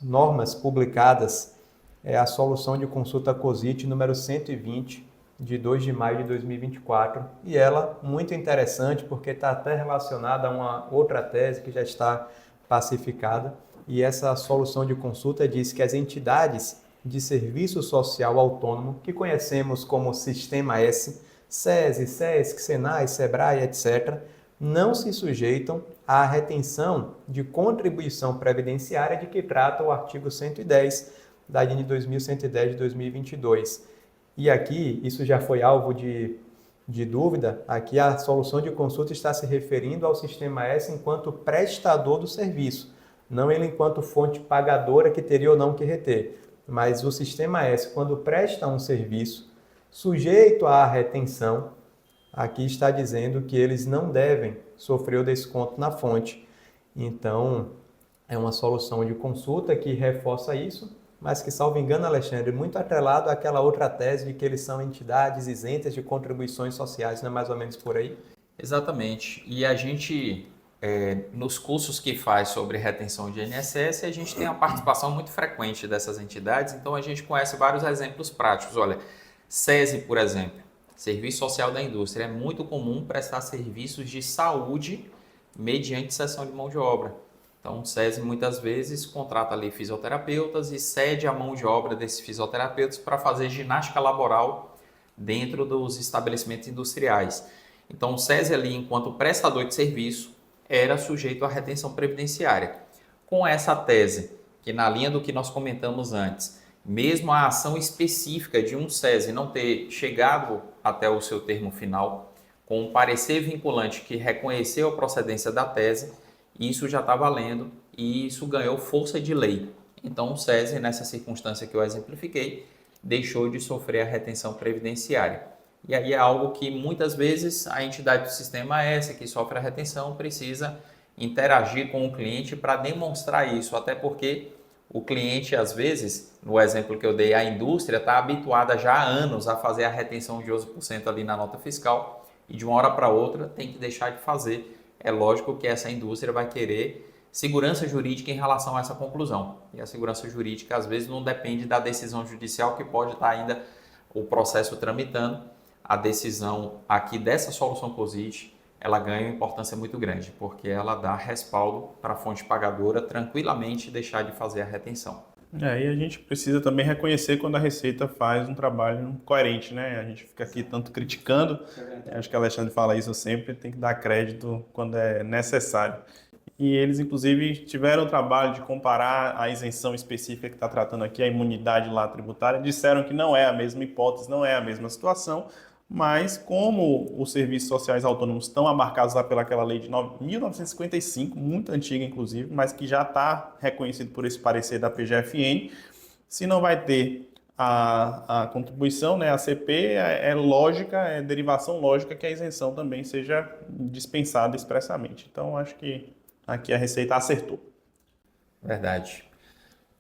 normas publicadas é a Solução de Consulta COSIT número 120, de 2 de maio de 2024, e ela muito interessante porque está até relacionada a uma outra tese que já está pacificada, e essa solução de consulta diz que as entidades de serviço social autônomo, que conhecemos como Sistema S, SESI, SESC, SENAI, SEBRAE, etc., não se sujeitam à retenção de contribuição previdenciária de que trata o artigo 110 da DIN 2110 de 2022. E aqui, isso já foi alvo de de dúvida, aqui a solução de consulta está se referindo ao Sistema S enquanto prestador do serviço, não ele enquanto fonte pagadora que teria ou não que reter. Mas o Sistema S, quando presta um serviço sujeito à retenção, aqui está dizendo que eles não devem sofrer o desconto na fonte. Então, é uma solução de consulta que reforça isso, mas que, salvo engano, Alexandre, muito atrelado àquela outra tese de que eles são entidades isentas de contribuições sociais, não é mais ou menos por aí? Exatamente. E a gente, nos cursos que faz sobre retenção de INSS, a gente tem a participação muito frequente dessas entidades, então a gente conhece vários exemplos práticos. Olha, SESI, por exemplo, Serviço Social da Indústria, é muito comum prestar serviços de saúde mediante cessão de mão de obra. Então, o SESI muitas vezes contrata ali fisioterapeutas e cede a mão de obra desses fisioterapeutas para fazer ginástica laboral dentro dos estabelecimentos industriais. Então, o SESI ali, enquanto prestador de serviço, era sujeito à retenção previdenciária. Com essa tese, que na linha do que nós comentamos antes, mesmo a ação específica de um SESI não ter chegado até o seu termo final, com um parecer vinculante que reconheceu a procedência da tese, isso já está valendo e isso ganhou força de lei. Então, o SESI, nessa circunstância que eu exemplifiquei, deixou de sofrer a retenção previdenciária. E aí é algo que muitas vezes a entidade do Sistema S, que sofre a retenção, precisa interagir com o cliente para demonstrar isso, até porque o cliente, às vezes, no exemplo que eu dei, a indústria está habituada já há anos a fazer a retenção de 11% ali na nota fiscal e de uma hora para outra tem que deixar de fazer. É lógico que essa indústria vai querer segurança jurídica em relação a essa conclusão. E a segurança jurídica, às vezes, não depende da decisão judicial, que pode estar ainda o processo tramitando. A decisão aqui dessa solução COSIT, ela ganha uma importância muito grande, porque ela dá respaldo para a fonte pagadora tranquilamente deixar de fazer a retenção. E a gente precisa também reconhecer quando a Receita faz um trabalho coerente, né? A gente fica aqui tanto criticando, acho que o Alexandre fala isso sempre, tem que dar crédito quando é necessário. E eles, inclusive, tiveram o trabalho de comparar a isenção específica que está tratando aqui, a imunidade lá tributária, disseram que não é a mesma hipótese, não é a mesma situação, mas como os serviços sociais autônomos estão abarcados lá pelaquela lei de 1955, muito antiga inclusive, mas que já está reconhecido por esse parecer da PGFN, se não vai ter a contribuição, né, a CP, é lógica, é derivação lógica que a isenção também seja dispensada expressamente. Então, acho que aqui a Receita acertou. Verdade.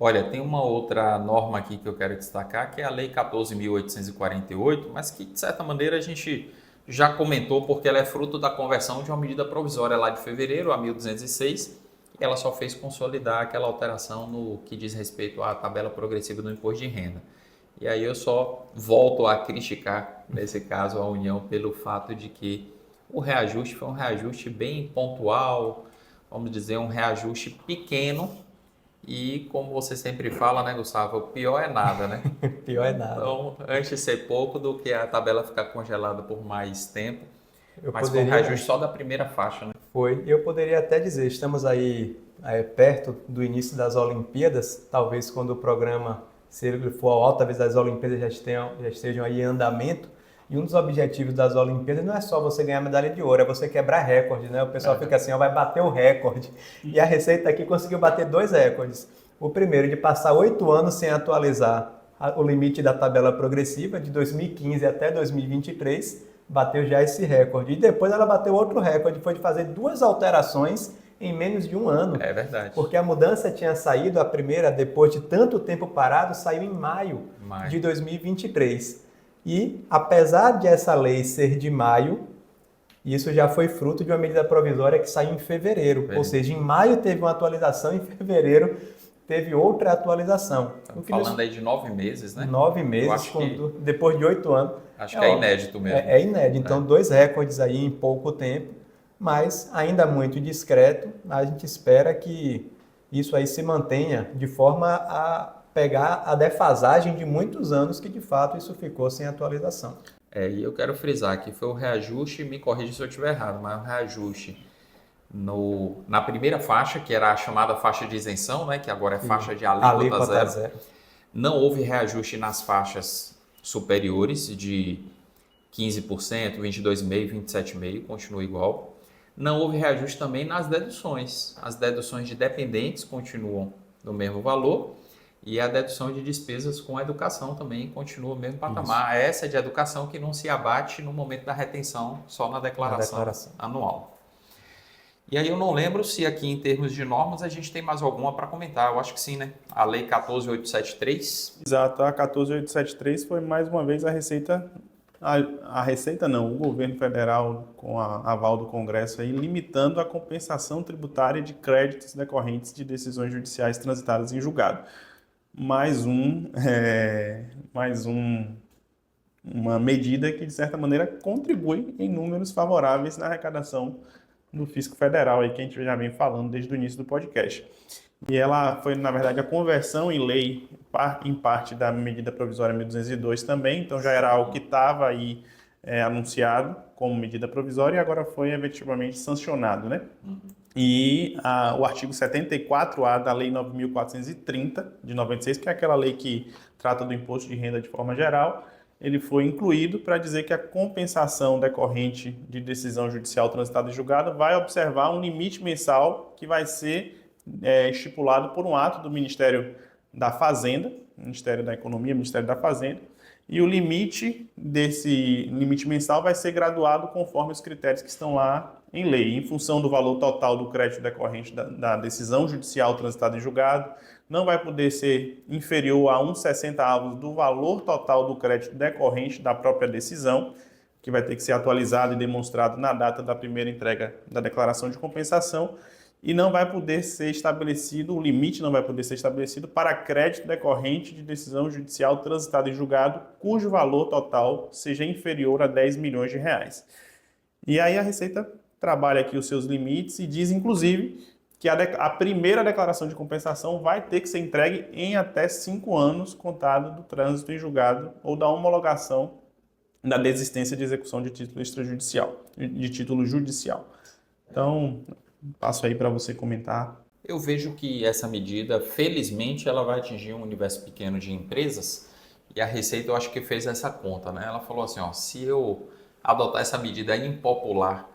Olha, tem uma outra norma aqui que eu quero destacar, que é a Lei 14.848, mas que, de certa maneira, a gente já comentou porque ela é fruto da conversão de uma medida provisória lá de fevereiro, a 1.206, e ela só fez consolidar aquela alteração no que diz respeito à tabela progressiva do imposto de renda. E aí eu só volto a criticar, nesse caso, a União pelo fato de que o reajuste foi um reajuste bem pontual, vamos dizer, um reajuste pequeno. E como você sempre fala, né, Gustavo, o pior é nada, né? Pior é nada. Então, antes ser pouco do que a tabela ficar congelada por mais tempo. Mas foi um poderia... reajuste só da primeira faixa, né? Foi. Eu poderia até dizer, estamos aí perto do início das Olimpíadas, talvez quando o programa, se ele for ao alto, talvez as Olimpíadas já estejam aí em andamento. E um dos objetivos das Olimpíadas não é só você ganhar medalha de ouro, é você quebrar recorde, né? O pessoal fica assim, ó, vai bater o recorde. E a Receita aqui conseguiu bater 2 recordes. O primeiro, de passar 8 anos sem atualizar o limite da tabela progressiva, de 2015 até 2023, bateu já esse recorde. E depois ela bateu outro recorde, foi de fazer 2 alterações em menos de um ano. É verdade. Porque a mudança tinha saído, a primeira, depois de tanto tempo parado, saiu em maio. De 2023. E, apesar de essa lei ser de maio, isso já foi fruto de uma medida provisória que saiu em fevereiro. Ou seja, em maio teve uma atualização, em fevereiro teve outra atualização. Estamos falando aí de 9 meses, né? 9 meses, depois de 8 anos. Acho que é inédito mesmo. É inédito. Então, 2 recordes aí em pouco tempo, mas ainda muito discreto. A gente espera que isso aí se mantenha de forma a pegar a defasagem de muitos anos que, de fato, isso ficou sem atualização. E eu quero frisar que foi o reajuste, me corrija se eu estiver errado, mas o reajuste na primeira faixa, que era a chamada faixa de isenção, né, que agora é faixa de alíquota zero. Não houve reajuste nas faixas superiores de 15%, 22,5%, 27,5%, continua igual. Não houve reajuste também nas deduções. As deduções de dependentes continuam no mesmo valor e a dedução de despesas com educação também continua no mesmo patamar. Isso. Essa é de educação que não se abate no momento da retenção, só na declaração anual. E aí eu não lembro se aqui em termos de normas a gente tem mais alguma para comentar. Eu acho que sim, né? A Lei 14.873. Exato, a 14.873 foi mais uma vez a Receita... A Receita não, o governo federal, com a aval do Congresso, aí, limitando a compensação tributária de créditos decorrentes de decisões judiciais transitadas em julgado. Uma medida que, de certa maneira, contribui em números favoráveis na arrecadação do Fisco Federal, aí, que a gente já vem falando desde o início do podcast. E ela foi, na verdade, a conversão em lei, em parte da medida provisória 1202 também, então já era algo que estava aí anunciado como medida provisória e agora foi efetivamente sancionado, né? E o artigo 74A da Lei 9.430 de 96, que é aquela lei que trata do imposto de renda de forma geral, ele foi incluído para dizer que a compensação decorrente de decisão judicial transitada e julgada vai observar um limite mensal que vai ser estipulado por um ato do Ministério da Fazenda, Ministério da Economia, Ministério da Fazenda, e o limite desse limite mensal vai ser graduado conforme os critérios que estão lá em lei, em função do valor total do crédito decorrente da decisão judicial transitada em julgado, não vai poder ser inferior a 1/60 do valor total do crédito decorrente da própria decisão, que vai ter que ser atualizado e demonstrado na data da primeira entrega da declaração de compensação, e não vai poder ser estabelecido, o limite não vai poder ser estabelecido para crédito decorrente de decisão judicial transitada em julgado, cujo valor total seja inferior a 10 milhões de reais. E aí a Receita trabalha aqui os seus limites e diz, inclusive, que a primeira declaração de compensação vai ter que ser entregue em até 5 anos contado do trânsito em julgado ou da homologação da desistência de execução de título extrajudicial, de título judicial. Então, passo aí para você comentar. Eu vejo que essa medida, felizmente, ela vai atingir um universo pequeno de empresas e a Receita, eu acho que fez essa conta, né? Ela falou assim, ó, se eu adotar essa medida impopular,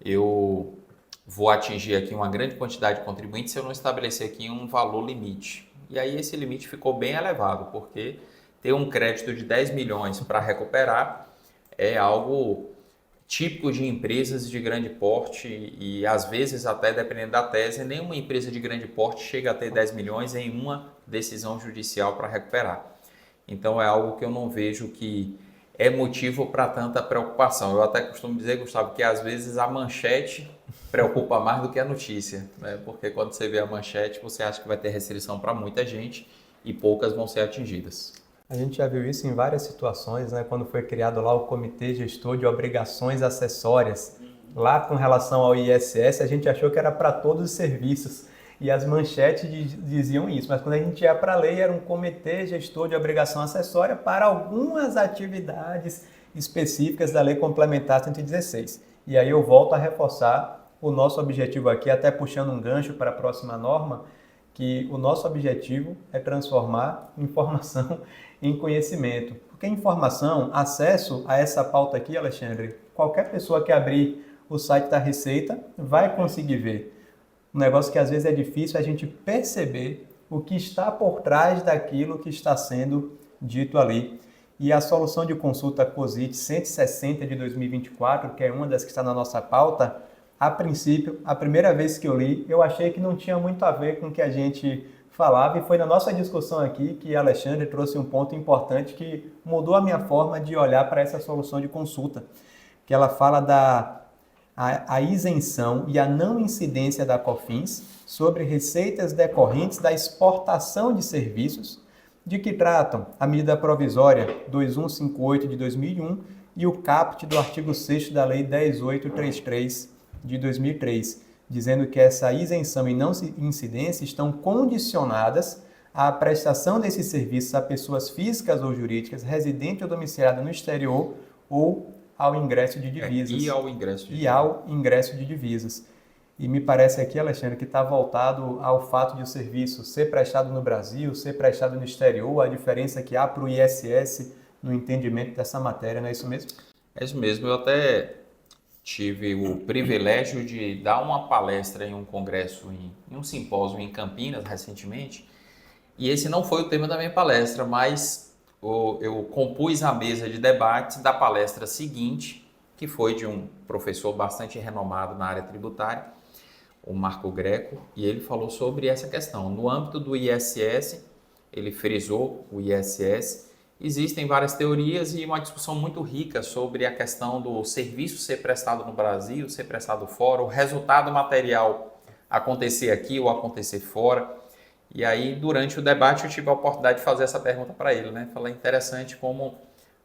eu vou atingir aqui uma grande quantidade de contribuintes se eu não estabelecer aqui um valor limite. E aí esse limite ficou bem elevado, porque ter um crédito de 10 milhões para recuperar é algo típico de empresas de grande porte e às vezes até dependendo da tese, nenhuma empresa de grande porte chega a ter 10 milhões em uma decisão judicial para recuperar. Então é algo que eu não vejo que é motivo para tanta preocupação. Eu até costumo dizer, Gustavo, que às vezes a manchete preocupa mais do que a notícia, né? Porque quando você vê a manchete, você acha que vai ter restrição para muita gente e poucas vão ser atingidas. A gente já viu isso em várias situações, né? Quando foi criado lá o Comitê Gestor de Obrigações Acessórias, lá com relação ao ISS, a gente achou que era para todos os serviços e as manchetes diziam isso, mas quando a gente ia para a lei era um Comitê Gestor de Obrigação Acessória para algumas atividades específicas da Lei Complementar 116. E aí eu volto a reforçar o nosso objetivo aqui, até puxando um gancho para a próxima norma, que o nosso objetivo é transformar informação em conhecimento. Porque informação, acesso a essa pauta aqui, Alexandre, qualquer pessoa que abrir o site da Receita vai conseguir ver. Um negócio que às vezes é difícil a gente perceber o que está por trás daquilo que está sendo dito ali. E a solução de consulta COSIT 160 de 2024, que é uma das que está na nossa pauta, a princípio, a primeira vez que eu li, eu achei que não tinha muito a ver com o que a gente falava e foi na nossa discussão aqui que Alexandre trouxe um ponto importante que mudou a minha forma de olhar para essa solução de consulta, que ela fala da isenção e a não incidência da COFINS sobre receitas decorrentes da exportação de serviços, de que tratam a medida provisória 2158 de 2001 e o caput do artigo 6º da Lei 10833 de 2003, dizendo que essa isenção e não incidência estão condicionadas à prestação desses serviços a pessoas físicas ou jurídicas residentes ou domiciliadas no exterior ou ao ingresso de divisas. E ao ingresso de divisas. E ao ingresso de divisas. E me parece aqui, Alexandre, que está voltado ao fato de o serviço ser prestado no Brasil, ser prestado no exterior, a diferença que há para o ISS no entendimento dessa matéria, não é isso mesmo? É isso mesmo, eu até tive o privilégio de dar uma palestra em um congresso, em um simpósio em Campinas, recentemente, e esse não foi o tema da minha palestra, mas eu compus a mesa de debates da palestra seguinte, que foi de um professor bastante renomado na área tributária, o Marco Greco, e ele falou sobre essa questão. No âmbito do ISS, ele frisou o ISS, existem várias teorias e uma discussão muito rica sobre a questão do serviço ser prestado no Brasil, ser prestado fora, o resultado material acontecer aqui ou acontecer fora. E aí, durante o debate, eu tive a oportunidade de fazer essa pergunta para ele, né? Falei, interessante como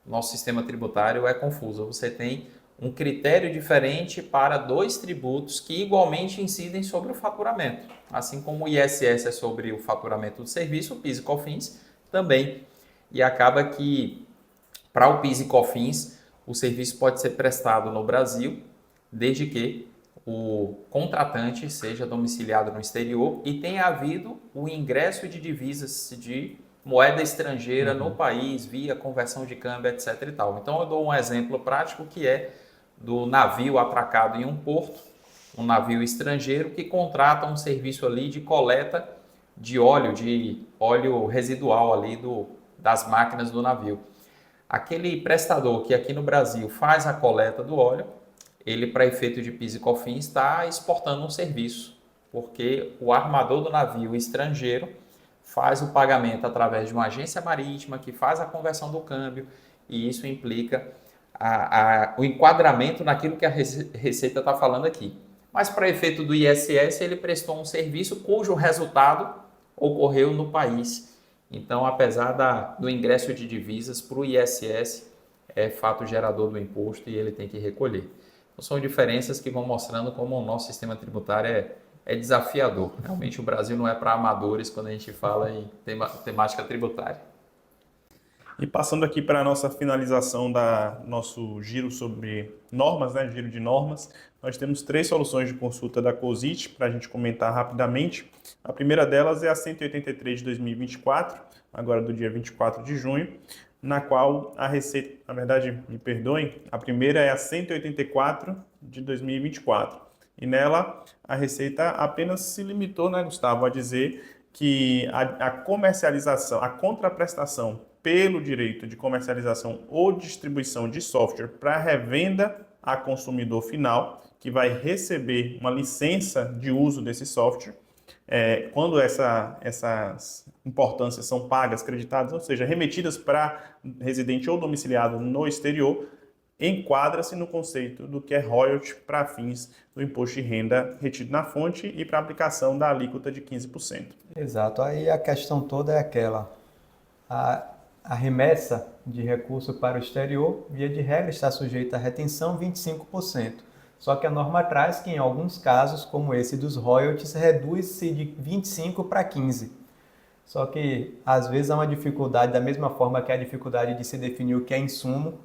o nosso sistema tributário é confuso. Você tem um critério diferente para dois tributos que igualmente incidem sobre o faturamento. Assim como o ISS é sobre o faturamento do serviço, o PIS e COFINS também. E acaba que, para o PIS e COFINS, o serviço pode ser prestado no Brasil, desde que o contratante seja domiciliado no exterior e tenha havido o ingresso de divisas de moeda estrangeira no país, via conversão de câmbio, etc. e tal. Então, eu dou um exemplo prático que é do navio atracado em um porto, um navio estrangeiro que contrata um serviço ali de coleta de óleo residual ali das máquinas do navio. Aquele prestador que aqui no Brasil faz a coleta do óleo, ele, para efeito de PIS e COFINS, está exportando um serviço, porque o armador do navio estrangeiro faz o pagamento através de uma agência marítima que faz a conversão do câmbio, e isso implica o enquadramento naquilo que a Receita está falando aqui. Mas para efeito do ISS, ele prestou um serviço cujo resultado ocorreu no país. Então, apesar do ingresso de divisas para o ISS, é fato gerador do imposto e ele tem que recolher. Então, são diferenças que vão mostrando como o nosso sistema tributário é desafiador. Realmente o Brasil não é para amadores quando a gente fala em temática tributária. E passando aqui para a nossa finalização da nosso giro sobre normas, né, giro de normas, nós temos 3 soluções de consulta da COSIT para a gente comentar rapidamente. A primeira delas é a 183 de 2024, agora do dia 24 de junho, na qual a Receita, na verdade, me perdoem, a primeira é a 184 de 2024. E nela, a Receita apenas se limitou, né, Gustavo, a dizer que a comercialização, a contraprestação pelo direito de comercialização ou distribuição de software para revenda a consumidor final, que vai receber uma licença de uso desse software, quando essas importâncias são pagas, creditadas, ou seja, remetidas para residente ou domiciliado no exterior, enquadra-se no conceito do que é royalty para fins do imposto de renda retido na fonte e para aplicação da alíquota de 15%. Exato, aí a questão toda é aquela. A remessa de recurso para o exterior, via de regra, está sujeita à retenção 25%. Só que a norma traz que, em alguns casos, como esse dos royalties, reduz-se de 25% para 15%. Só que, às vezes, há uma dificuldade, da mesma forma que há a dificuldade de se definir o que é insumo,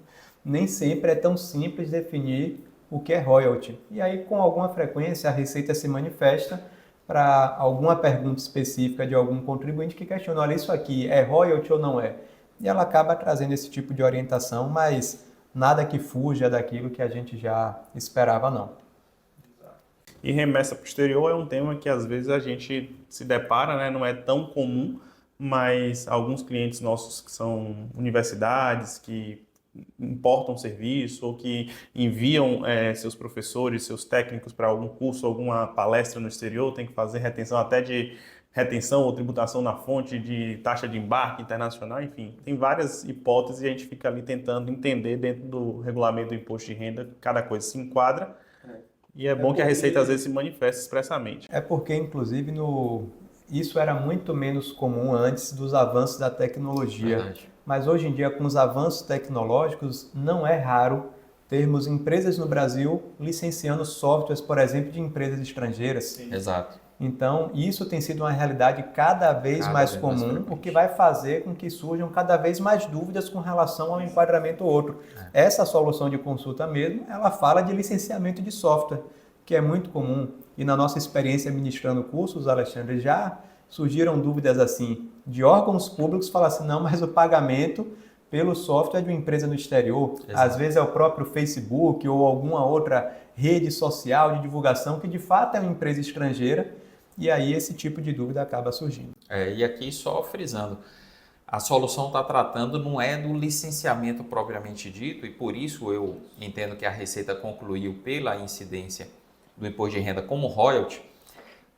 nem sempre é tão simples definir o que é royalty. E aí, com alguma frequência, a Receita se manifesta para alguma pergunta específica de algum contribuinte que questiona, olha, isso aqui é royalty ou não é? E ela acaba trazendo esse tipo de orientação, mas nada que fuja daquilo que a gente já esperava, não. E remessa posterior é um tema que às vezes a gente se depara, né? Não é tão comum, mas alguns clientes nossos que são universidades, que importam serviço ou que enviam seus professores, seus técnicos para algum curso, alguma palestra no exterior, tem que fazer retenção até de retenção ou tributação na fonte de taxa de embarque internacional, enfim, tem várias hipóteses e a gente fica ali tentando entender dentro do regulamento do imposto de renda, cada coisa se enquadra e é bom que a Receita às vezes se manifeste expressamente. É porque, inclusive, isso era muito menos comum antes dos avanços da tecnologia. Verdade. Mas hoje em dia, com os avanços tecnológicos, não é raro termos empresas no Brasil licenciando softwares, por exemplo, de empresas estrangeiras. Sim. Exato. Então, isso tem sido uma realidade cada vez mais comum, o que vai fazer com que surjam cada vez mais dúvidas com relação ao enquadramento ou outro. Essa solução de consulta mesmo, ela fala de licenciamento de software, que é muito comum. E na nossa experiência ministrando cursos, Alexandre, já surgiram dúvidas assim, de órgãos públicos falar assim, não, mas o pagamento pelo software de uma empresa no exterior. Exato. Às vezes é o próprio Facebook ou alguma outra rede social de divulgação que de fato é uma empresa estrangeira, e aí esse tipo de dúvida acaba surgindo. E aqui só frisando, a solução está tratando não é do licenciamento propriamente dito, e por isso eu entendo que a Receita concluiu pela incidência do imposto de renda como royalty,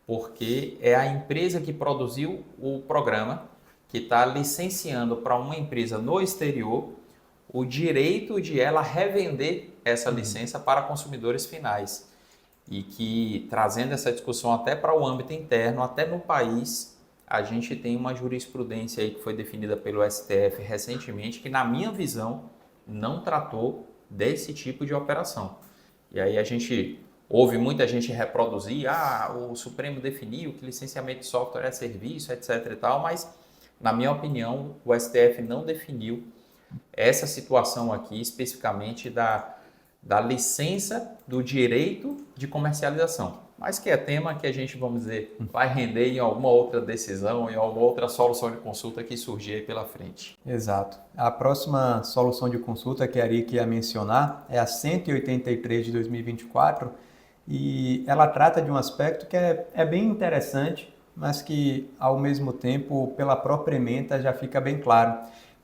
porque é a empresa que produziu o programa que está licenciando para uma empresa no exterior o direito de ela revender essa licença para consumidores finais. E que, trazendo essa discussão até para o âmbito interno, até no país, a gente tem uma jurisprudência aí que foi definida pelo STF recentemente, que na minha visão não tratou desse tipo de operação. E aí a gente ouve muita gente reproduzir, o Supremo definiu que licenciamento de software é serviço, etc e tal, mas na minha opinião o STF não definiu essa situação aqui especificamente da licença do direito de comercialização, mas que é tema que a gente, vamos dizer, vai render em alguma outra decisão, em alguma outra solução de consulta que surgir aí pela frente. Exato. A próxima solução de consulta que a Ari ia mencionar é a 183 de 2024 e ela trata de um aspecto que é bem interessante, mas que ao mesmo tempo, pela própria ementa, já fica bem claro,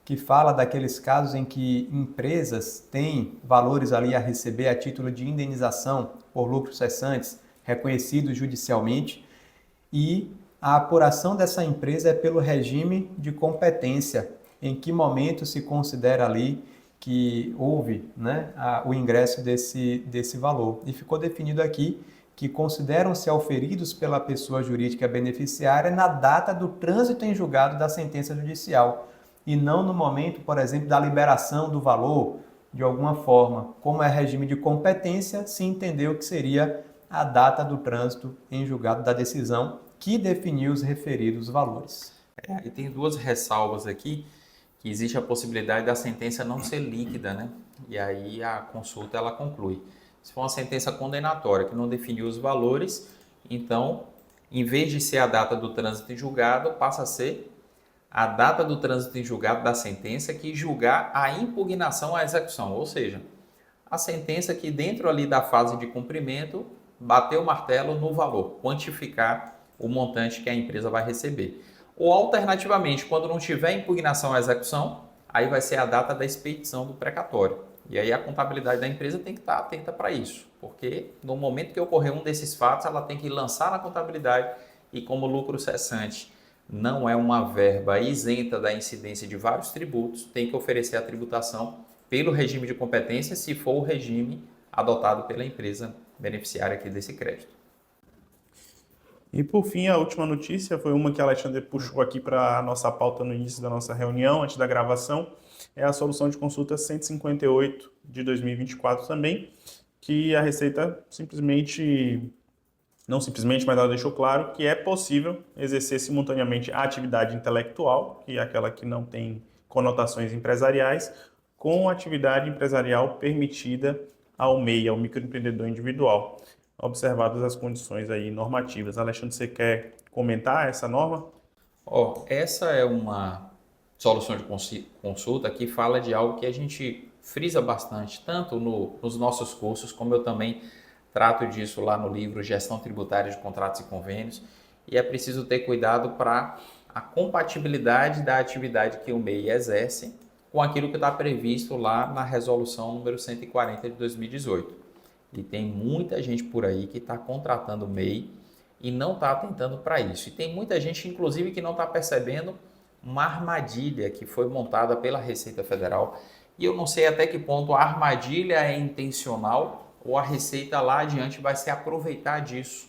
que fala daqueles casos em que empresas têm valores ali a receber a título de indenização por lucros cessantes, reconhecidos judicialmente, e a apuração dessa empresa é pelo regime de competência, em que momento se considera ali que houve, né, o ingresso desse valor. E ficou definido aqui que consideram-se auferidos pela pessoa jurídica beneficiária na data do trânsito em julgado da sentença judicial, e não no momento, por exemplo, da liberação do valor, de alguma forma. Como é regime de competência, se entendeu que seria a data do trânsito em julgado da decisão que definiu os referidos valores. E tem duas ressalvas aqui, que existe a possibilidade da sentença não ser líquida, né? E aí a consulta ela conclui. Se for uma sentença condenatória que não definiu os valores, então, em vez de ser a data do trânsito em julgado, passa a ser a data do trânsito em julgado da sentença que julgar a impugnação à execução, ou seja, a sentença que dentro ali da fase de cumprimento bateu o martelo no valor, quantificar o montante que a empresa vai receber. Ou alternativamente, quando não tiver impugnação à execução, aí vai ser a data da expedição do precatório. E aí a contabilidade da empresa tem que estar atenta para isso, porque no momento que ocorrer um desses fatos, ela tem que lançar na contabilidade e como lucro cessante não é uma verba isenta da incidência de vários tributos, tem que oferecer a tributação pelo regime de competência, se for o regime adotado pela empresa beneficiária aqui desse crédito. E por fim, a última notícia foi uma que a Alexandre puxou aqui para a nossa pauta no início da nossa reunião, antes da gravação, é a solução de consulta 158 de 2024 também, que a Receita não simplesmente, mas ela deixou claro que é possível exercer simultaneamente a atividade intelectual, que é aquela que não tem conotações empresariais, com a atividade empresarial permitida ao MEI, ao microempreendedor individual, observadas as condições aí normativas. Alexandre, você quer comentar essa norma? Essa é uma solução de consulta que fala de algo que a gente frisa bastante, tanto nos nossos cursos, como eu também trato disso lá no livro Gestão Tributária de Contratos e Convênios, e é preciso ter cuidado para a compatibilidade da atividade que o MEI exerce com aquilo que está previsto lá na resolução número 140 de 2018. E tem muita gente por aí que está contratando o MEI e não está atentando para isso. E tem muita gente, inclusive, que não está percebendo uma armadilha que foi montada pela Receita Federal. E eu não sei até que ponto a armadilha é intencional ou a Receita lá adiante vai se aproveitar disso.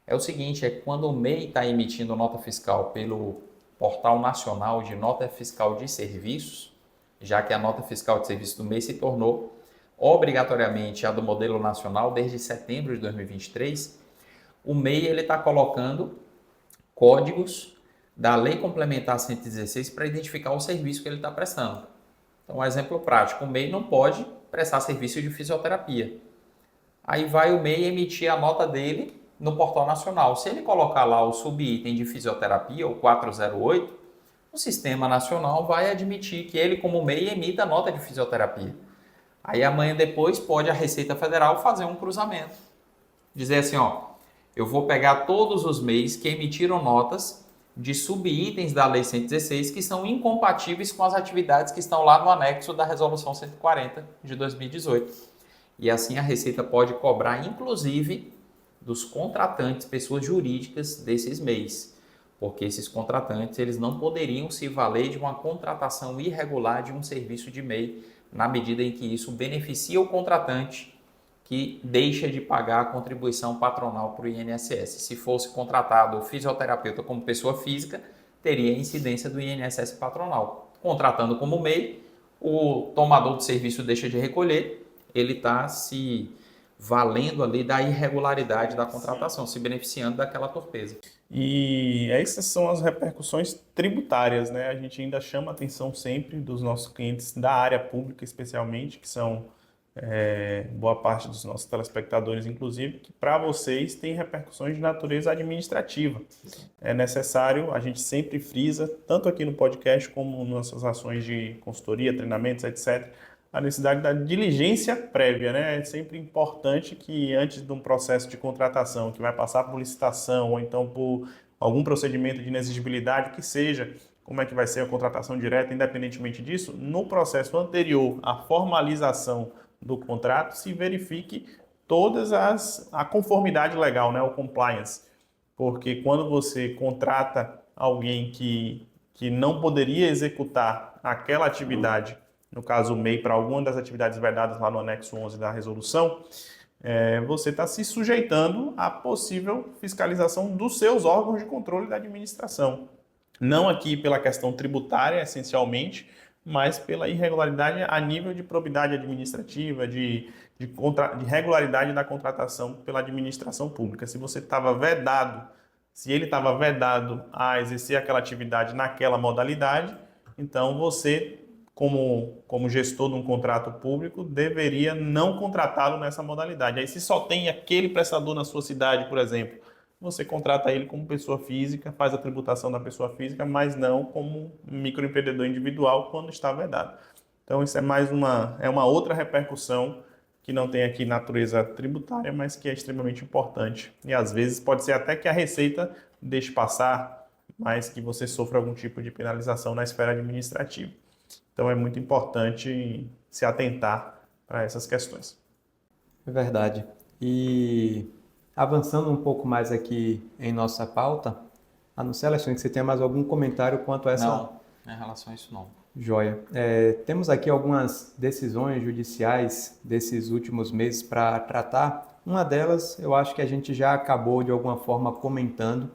É o seguinte, quando o MEI está emitindo nota fiscal pelo Portal Nacional de Nota Fiscal de Serviços, já que a nota fiscal de serviços do MEI se tornou obrigatoriamente a do modelo nacional desde setembro de 2023, o MEI está colocando códigos da Lei Complementar 116 para identificar o serviço que ele está prestando. Então, um exemplo prático, o MEI não pode prestar serviço de fisioterapia. Aí vai o MEI emitir a nota dele no Portal Nacional. Se ele colocar lá o subitem de fisioterapia, o 408, o Sistema Nacional vai admitir que ele, como MEI, emita nota de fisioterapia. Aí amanhã depois pode a Receita Federal fazer um cruzamento. Dizer assim, ó, eu vou pegar todos os MEIs que emitiram notas de subitens da Lei 116 que são incompatíveis com as atividades que estão lá no anexo da Resolução 140 de 2018. E assim a Receita pode cobrar, inclusive, dos contratantes, pessoas jurídicas desses MEIs. Porque esses contratantes eles não poderiam se valer de uma contratação irregular de um serviço de MEI, na medida em que isso beneficia o contratante que deixa de pagar a contribuição patronal para o INSS. Se fosse contratado o fisioterapeuta como pessoa física, teria incidência do INSS patronal. Contratando como MEI, o tomador de serviço deixa de recolher, ele está se valendo ali da irregularidade da contratação, se beneficiando daquela torpeza. E essas são as repercussões tributárias, né? A gente ainda chama a atenção sempre dos nossos clientes da área pública, especialmente, que são boa parte dos nossos telespectadores, inclusive, que para vocês tem repercussões de natureza administrativa. É necessário, a gente sempre frisa, tanto aqui no podcast como nas nossas ações de consultoria, treinamentos, etc., a necessidade da diligência prévia, né? É sempre importante que antes de um processo de contratação que vai passar por licitação ou então por algum procedimento de inexigibilidade que seja, como é que vai ser a contratação direta, independentemente disso, no processo anterior à formalização do contrato, se verifique a conformidade legal, né? O compliance. Porque quando você contrata alguém que não poderia executar aquela atividade, no caso o MEI, para alguma das atividades vedadas lá no anexo 11 da resolução, você está se sujeitando à possível fiscalização dos seus órgãos de controle da administração. Não aqui pela questão tributária, essencialmente, mas pela irregularidade a nível de probidade administrativa, de regularidade da contratação pela administração pública. Se ele estava vedado a exercer aquela atividade naquela modalidade, então você, como gestor de um contrato público, deveria não contratá-lo nessa modalidade. Aí se só tem aquele prestador na sua cidade, por exemplo, você contrata ele como pessoa física, faz a tributação da pessoa física, mas não como microempreendedor individual quando está vedado. Então isso é uma outra repercussão que não tem aqui natureza tributária, mas que é extremamente importante. E às vezes pode ser até que a Receita deixe passar, mas que você sofra algum tipo de penalização na esfera administrativa. Então é muito importante se atentar para essas questões. É verdade. E avançando um pouco mais aqui em nossa pauta, a não ser, Alexandre, que você tenha mais algum comentário quanto a essa... Não, em relação a isso não. Joia. Temos aqui algumas decisões judiciais desses últimos meses para tratar. Uma delas, eu acho que a gente já acabou de alguma forma comentando,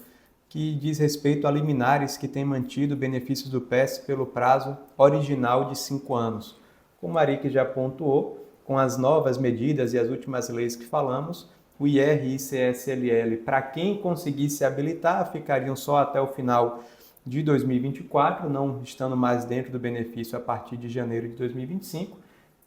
que diz respeito a liminares que têm mantido benefícios do PES pelo prazo original de 5 anos. Como o Marique já pontuou, com as novas medidas e as últimas leis que falamos, o IR e ICSLL, para quem conseguisse habilitar, ficariam só até o final de 2024, não estando mais dentro do benefício a partir de janeiro de 2025,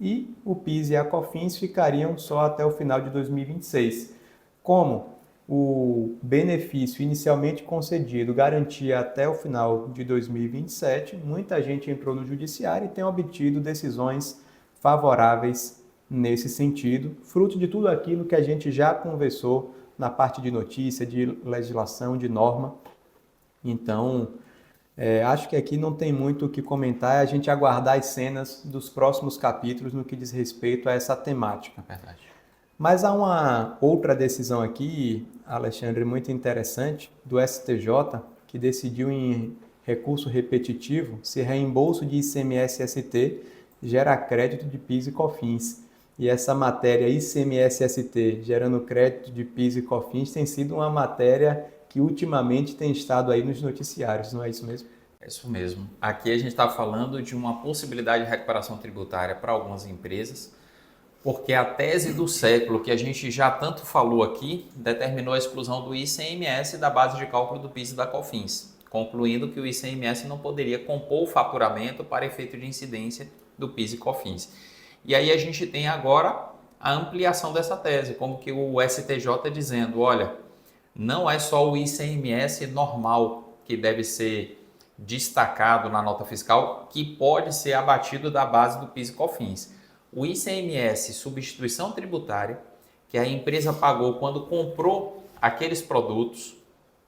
e o PIS e a COFINS ficariam só até o final de 2026. Como o benefício inicialmente concedido garantia até o final de 2027, muita gente entrou no judiciário e tem obtido decisões favoráveis nesse sentido, fruto de tudo aquilo que a gente já conversou na parte de notícia, de legislação, de norma. Então, acho que aqui não tem muito o que comentar, é a gente aguardar as cenas dos próximos capítulos no que diz respeito a essa temática. Verdade. Mas há uma outra decisão aqui, Alexandre, muito interessante, do STJ, que decidiu em recurso repetitivo se reembolso de ICMS-ST gera crédito de PIS e COFINS. E essa matéria ICMS-ST gerando crédito de PIS e COFINS tem sido uma matéria que ultimamente tem estado aí nos noticiários, não é isso mesmo? É isso mesmo. Aqui a gente está falando de uma possibilidade de recuperação tributária para algumas empresas, porque a tese do século, que a gente já tanto falou aqui, determinou a exclusão do ICMS da base de cálculo do PIS e da COFINS, concluindo que o ICMS não poderia compor o faturamento para efeito de incidência do PIS e COFINS. E aí a gente tem agora a ampliação dessa tese, como que o STJ dizendo, olha, não é só o ICMS normal que deve ser destacado na nota fiscal que pode ser abatido da base do PIS e COFINS. O ICMS, substituição tributária, que a empresa pagou quando comprou aqueles produtos,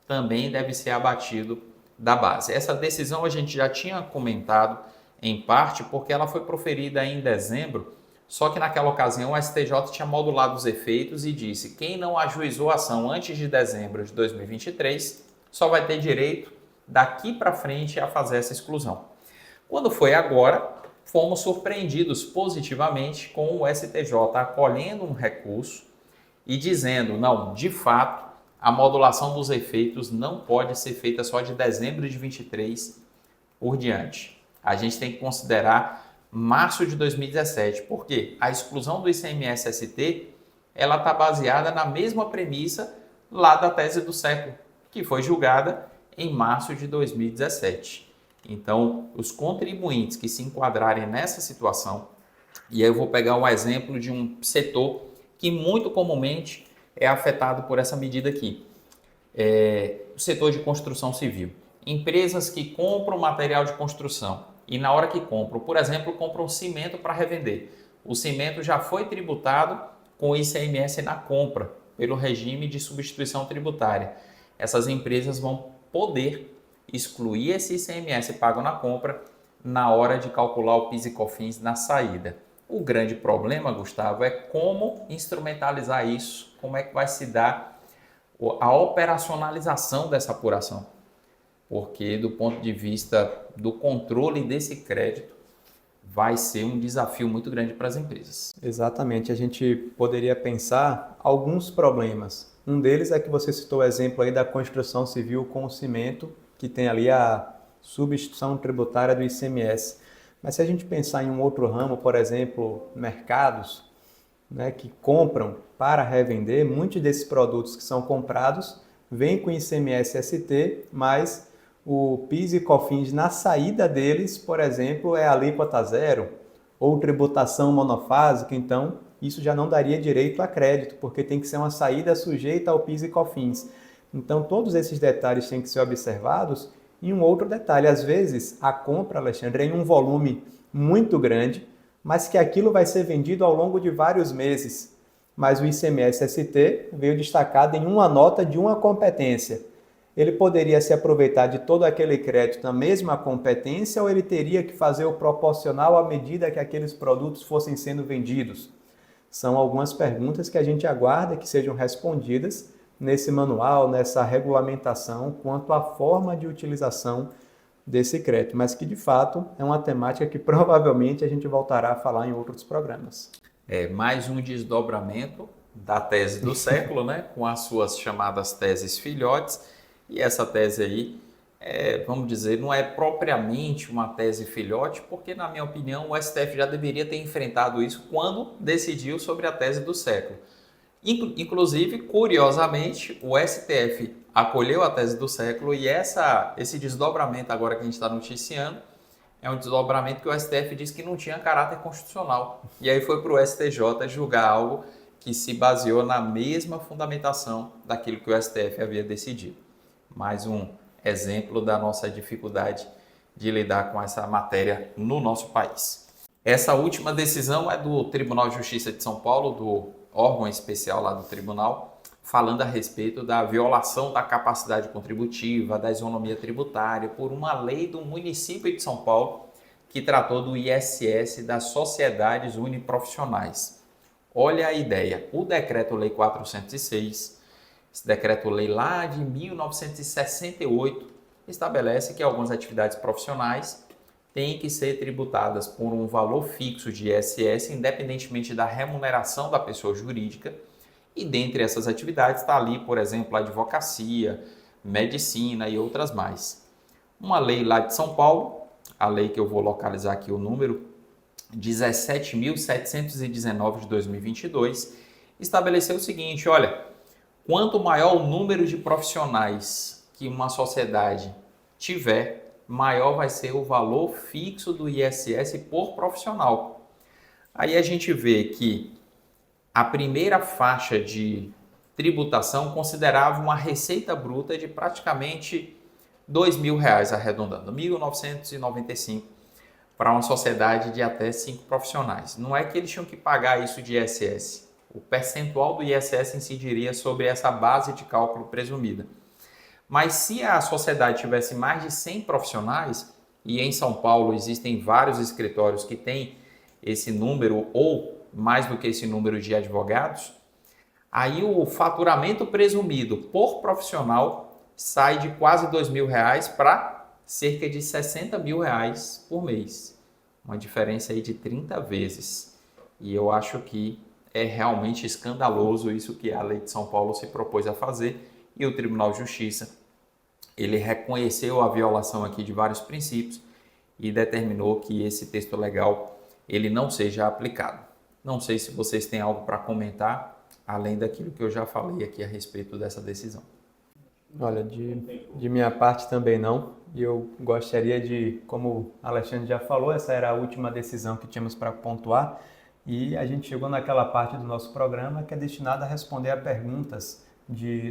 também deve ser abatido da base. Essa decisão a gente já tinha comentado em parte porque ela foi proferida em dezembro, só que naquela ocasião o STJ tinha modulado os efeitos e disse: quem não ajuizou a ação antes de dezembro de 2023 só vai ter direito daqui para frente a fazer essa exclusão. Quando foi agora, fomos surpreendidos positivamente com o STJ acolhendo um recurso e dizendo: não, de fato, a modulação dos efeitos não pode ser feita só de dezembro de 23 por diante. A gente tem que considerar março de 2017, porque a exclusão do ICMS-ST ela está baseada na mesma premissa lá da tese do século, que foi julgada em março de 2017. Então, os contribuintes que se enquadrarem nessa situação, e aí eu vou pegar um exemplo de um setor que muito comumente é afetado por essa medida aqui, o setor de construção civil. Empresas que compram material de construção e na hora que compram, por exemplo, compram cimento para revender. O cimento já foi tributado com o ICMS na compra, pelo regime de substituição tributária. Essas empresas vão poder excluir esse ICMS pago na compra na hora de calcular o PIS e COFINS na saída. O grande problema, Gustavo, é como instrumentalizar isso, como é que vai se dar a operacionalização dessa apuração. Porque do ponto de vista do controle desse crédito, vai ser um desafio muito grande para as empresas. Exatamente, a gente poderia pensar alguns problemas. Um deles é que você citou o exemplo aí da construção civil com o cimento, que tem ali a substituição tributária do ICMS. Mas se a gente pensar em um outro ramo, por exemplo, mercados, né, que compram para revender, muitos desses produtos que são comprados vêm com ICMS-ST, mas o PIS e COFINS na saída deles, por exemplo, é alíquota zero ou tributação monofásica, então isso já não daria direito a crédito, porque tem que ser uma saída sujeita ao PIS e COFINS. Então todos esses detalhes têm que ser observados. E um outro detalhe, às vezes a compra, Alexandre, é em um volume muito grande, mas que aquilo vai ser vendido ao longo de vários meses. Mas o ICMS-ST veio destacado em uma nota de uma competência. Ele poderia se aproveitar de todo aquele crédito na mesma competência ou ele teria que fazer o proporcional à medida que aqueles produtos fossem sendo vendidos? São algumas perguntas que a gente aguarda que sejam respondidas nesse manual, nessa regulamentação, quanto à forma de utilização desse crédito, mas que de fato é uma temática que provavelmente a gente voltará a falar em outros programas. É mais um desdobramento da tese do século, né, com as suas chamadas teses filhotes. E essa tese aí, vamos dizer, não é propriamente uma tese filhote, porque, na minha opinião, o STF já deveria ter enfrentado isso quando decidiu sobre a tese do século. Inclusive, curiosamente, o STF acolheu a tese do século e esse desdobramento agora que a gente está noticiando é um desdobramento que o STF disse que não tinha caráter constitucional. E aí foi para o STJ julgar algo que se baseou na mesma fundamentação daquilo que o STF havia decidido. Mais um exemplo da nossa dificuldade de lidar com essa matéria no nosso país. Essa última decisão é do Tribunal de Justiça de São Paulo, do órgão especial lá do tribunal, falando a respeito da violação da capacidade contributiva, da isonomia tributária, por uma lei do município de São Paulo que tratou do ISS das sociedades uniprofissionais. Olha a ideia, o Decreto-Lei 406, esse decreto-lei lá de 1968 estabelece que algumas atividades profissionais têm que ser tributadas por um valor fixo de ISS, independentemente da remuneração da pessoa jurídica. E dentre essas atividades está ali, por exemplo, a advocacia, medicina e outras mais. Uma lei lá de São Paulo, a lei que eu vou localizar aqui o número, 17.719 de 2022, estabeleceu o seguinte, olha, quanto maior o número de profissionais que uma sociedade tiver, maior vai ser o valor fixo do ISS por profissional. Aí a gente vê que a primeira faixa de tributação considerava uma receita bruta de praticamente R$ 2.000 arredondando, 1.995 para uma sociedade de até 5 profissionais. Não é que eles tinham que pagar isso de ISS. O percentual do ISS incidiria sobre essa base de cálculo presumida. Mas se a sociedade tivesse mais de 100 profissionais, e em São Paulo existem vários escritórios que têm esse número ou mais do que esse número de advogados, aí o faturamento presumido por profissional sai de quase R$ 2.000 para cerca de R$ 60.000 por mês. Uma diferença aí de 30 vezes. E eu acho que é realmente escandaloso isso que a lei de São Paulo se propôs a fazer, e o Tribunal de Justiça ele reconheceu a violação aqui de vários princípios e determinou que esse texto legal ele não seja aplicado. Não sei se vocês têm algo para comentar, além daquilo que eu já falei aqui a respeito dessa decisão. Olha, de minha parte também não. E eu gostaria de, como o Alexandre já falou, essa era a última decisão que tínhamos para pontuar, e a gente chegou naquela parte do nosso programa que é destinada a responder a perguntas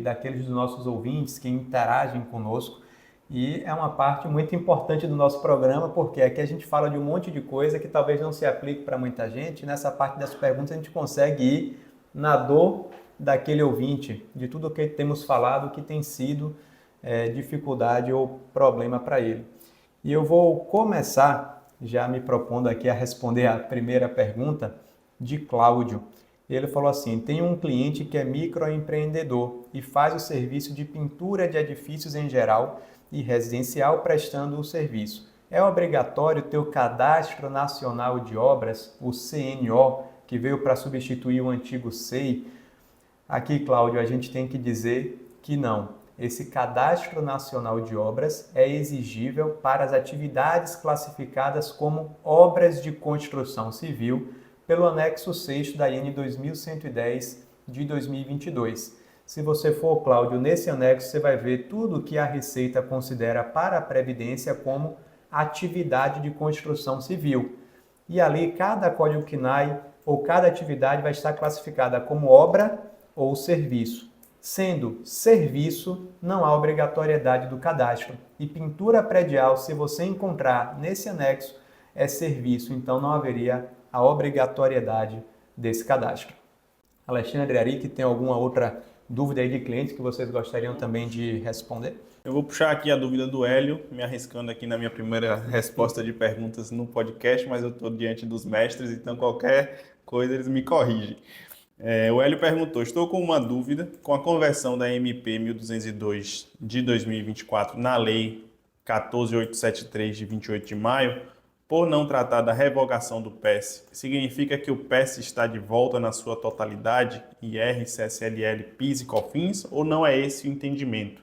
daqueles dos nossos ouvintes que interagem conosco, e é uma parte muito importante do nosso programa, porque aqui a gente fala de um monte de coisa que talvez não se aplique para muita gente. Nessa parte das perguntas a gente consegue ir na dor daquele ouvinte, de tudo o que temos falado que tem sido dificuldade ou problema para ele. E eu vou começar já me propondo aqui a responder a primeira pergunta de Cláudio. Ele falou assim: tem um cliente que é microempreendedor e faz o serviço de pintura de edifícios em geral e residencial prestando o serviço. É obrigatório ter o Cadastro Nacional de Obras, o CNO, que veio para substituir o antigo SEI? Aqui, Cláudio, a gente tem que dizer que não. Esse Cadastro Nacional de Obras é exigível para as atividades classificadas como obras de construção civil pelo anexo 6 da IN 2110 de 2022. Se você for, Cláudio, nesse anexo você vai ver tudo que a Receita considera para a Previdência como atividade de construção civil. E ali cada código CNAE ou cada atividade vai estar classificada como obra ou serviço. Sendo serviço, não há obrigatoriedade do cadastro. E pintura predial, se você encontrar nesse anexo, é serviço, então não haveria a obrigatoriedade desse cadastro. Alexandre, Ari, tem alguma outra dúvida aí de clientes que vocês gostariam também de responder? Eu vou puxar aqui a dúvida do Hélio, me arriscando aqui na minha primeira resposta de perguntas no podcast, mas eu estou diante dos mestres, então qualquer coisa eles me corrigem. O Hélio perguntou: estou com uma dúvida com a conversão da MP 1202 de 2024 na Lei 14.873 de 28 de maio, por não tratar da revogação do PES, significa que o PES está de volta na sua totalidade, IR, CSLL, PIS e COFINS, ou não é esse o entendimento?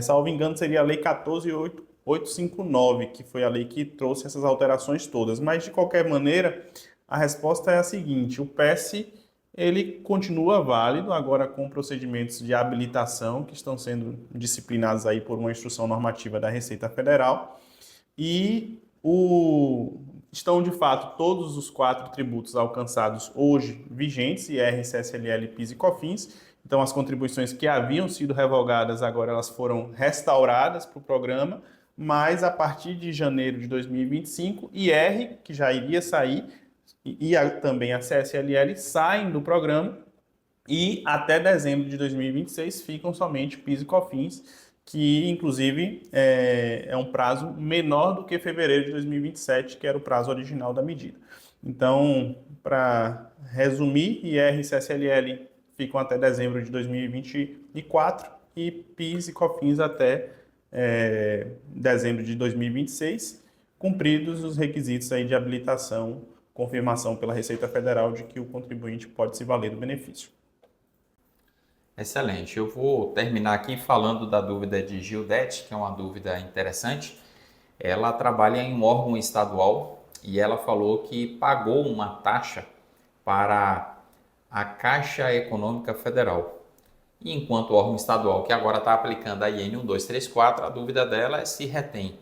Salvo engano, seria a Lei 14.859, que foi a lei que trouxe essas alterações todas. Mas, de qualquer maneira, a resposta é a seguinte: o PES ele continua válido, agora com procedimentos de habilitação que estão sendo disciplinados aí por uma instrução normativa da Receita Federal, e estão, de fato, todos os 4 tributos alcançados hoje vigentes, IR, CSLL, PIS e COFINS. Então, as contribuições que haviam sido revogadas, agora elas foram restauradas para o programa, mas a partir de janeiro de 2025, IR, que já iria sair, e também a CSLL saem do programa, e até dezembro de 2026 ficam somente PIS e COFINS, que inclusive é um prazo menor do que fevereiro de 2027, que era o prazo original da medida. Então, para resumir, IR e CSLL ficam até dezembro de 2024 e PIS e COFINS até dezembro de 2026, cumpridos os requisitos aí de habilitação, confirmação pela Receita Federal de que o contribuinte pode se valer do benefício. Excelente. Eu vou terminar aqui falando da dúvida de Gildete, que é uma dúvida interessante. Ela trabalha em um órgão estadual e ela falou que pagou uma taxa para a Caixa Econômica Federal. E enquanto órgão estadual que agora está aplicando a IN 1234, a dúvida dela é se retém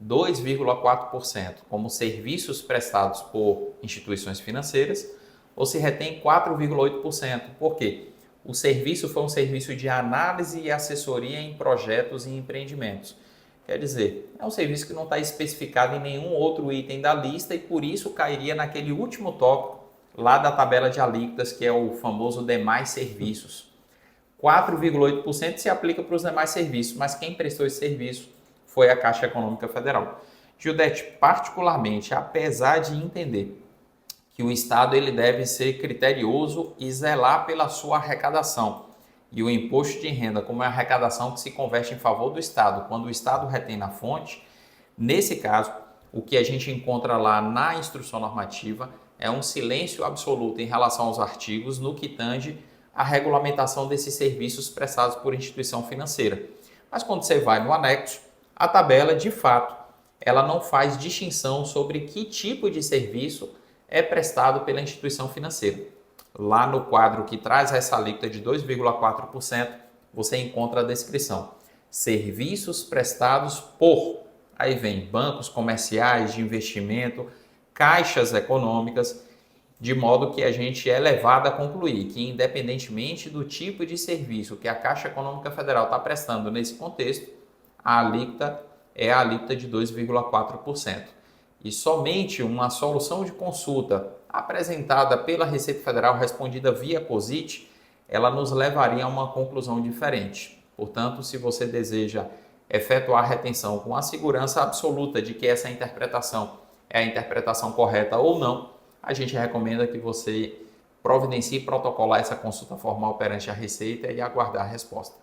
2,4% como serviços prestados por instituições financeiras ou se retém 4,8%. Por quê? O serviço foi um serviço de análise e assessoria em projetos e empreendimentos. Quer dizer, é um serviço que não está especificado em nenhum outro item da lista e por isso cairia naquele último tópico lá da tabela de alíquotas, que é o famoso demais serviços. 4,8% se aplica para os demais serviços, mas quem prestou esse serviço foi a Caixa Econômica Federal. Gildete, particularmente, apesar de entender que o Estado ele deve ser criterioso e zelar pela sua arrecadação, e o imposto de renda, como é a arrecadação que se converte em favor do Estado, quando o Estado retém na fonte, nesse caso, o que a gente encontra lá na instrução normativa é um silêncio absoluto em relação aos artigos no que tange a regulamentação desses serviços prestados por instituição financeira. Mas quando você vai no anexo, a tabela, de fato, ela não faz distinção sobre que tipo de serviço é prestado pela instituição financeira. Lá no quadro que traz essa alíquota de 2,4%, você encontra a descrição. Serviços prestados por, aí vem bancos comerciais de investimento, caixas econômicas, de modo que a gente é levado a concluir que, independentemente do tipo de serviço que a Caixa Econômica Federal está prestando nesse contexto, a alíquota é a alíquota de 2,4%. E somente uma solução de consulta apresentada pela Receita Federal, respondida via COSIT, ela nos levaria a uma conclusão diferente. Portanto, se você deseja efetuar a retenção com a segurança absoluta de que essa interpretação é a interpretação correta ou não, a gente recomenda que você providencie e protocolar essa consulta formal perante a Receita e aguardar a resposta.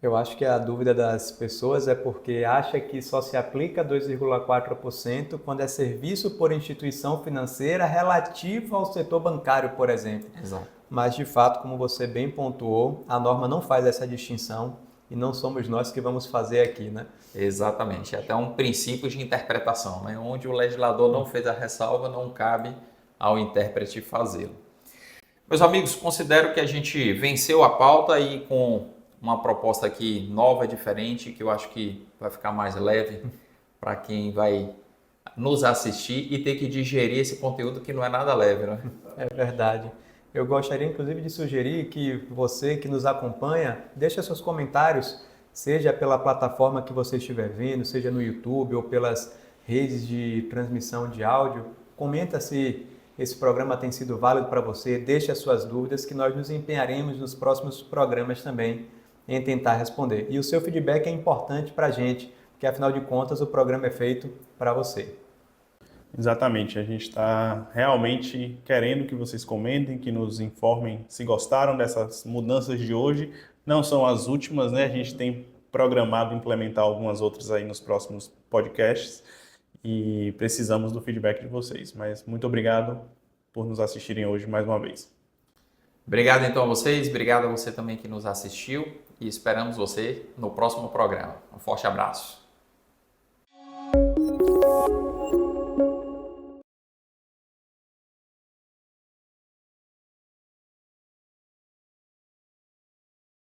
Eu acho que a dúvida das pessoas é porque acha que só se aplica 2,4% quando é serviço por instituição financeira relativo ao setor bancário, por exemplo. Exato. Mas, de fato, como você bem pontuou, a norma não faz essa distinção e não somos nós que vamos fazer aqui, né? Exatamente. É até um princípio de interpretação, né? Onde o legislador não fez a ressalva, não cabe ao intérprete fazê-lo. Meus amigos, considero que a gente venceu a pauta e com uma proposta aqui nova, diferente, que eu acho que vai ficar mais leve para quem vai nos assistir e ter que digerir esse conteúdo que não é nada leve, né? É verdade. Eu gostaria, inclusive, de sugerir que você que nos acompanha, deixe seus comentários, seja pela plataforma que você estiver vendo, seja no YouTube ou pelas redes de transmissão de áudio. Comenta se esse programa tem sido válido para você, deixe as suas dúvidas, que nós nos empenharemos nos próximos programas também em tentar responder. E o seu feedback é importante para a gente, porque afinal de contas o programa é feito para você. Exatamente, a gente está realmente querendo que vocês comentem, que nos informem se gostaram dessas mudanças de hoje. Não são as últimas, né? A gente tem programado implementar algumas outras aí nos próximos podcasts e precisamos do feedback de vocês. Mas muito obrigado por nos assistirem hoje mais uma vez. Obrigado então a vocês, obrigado a você também que nos assistiu e esperamos você no próximo programa. Um forte abraço.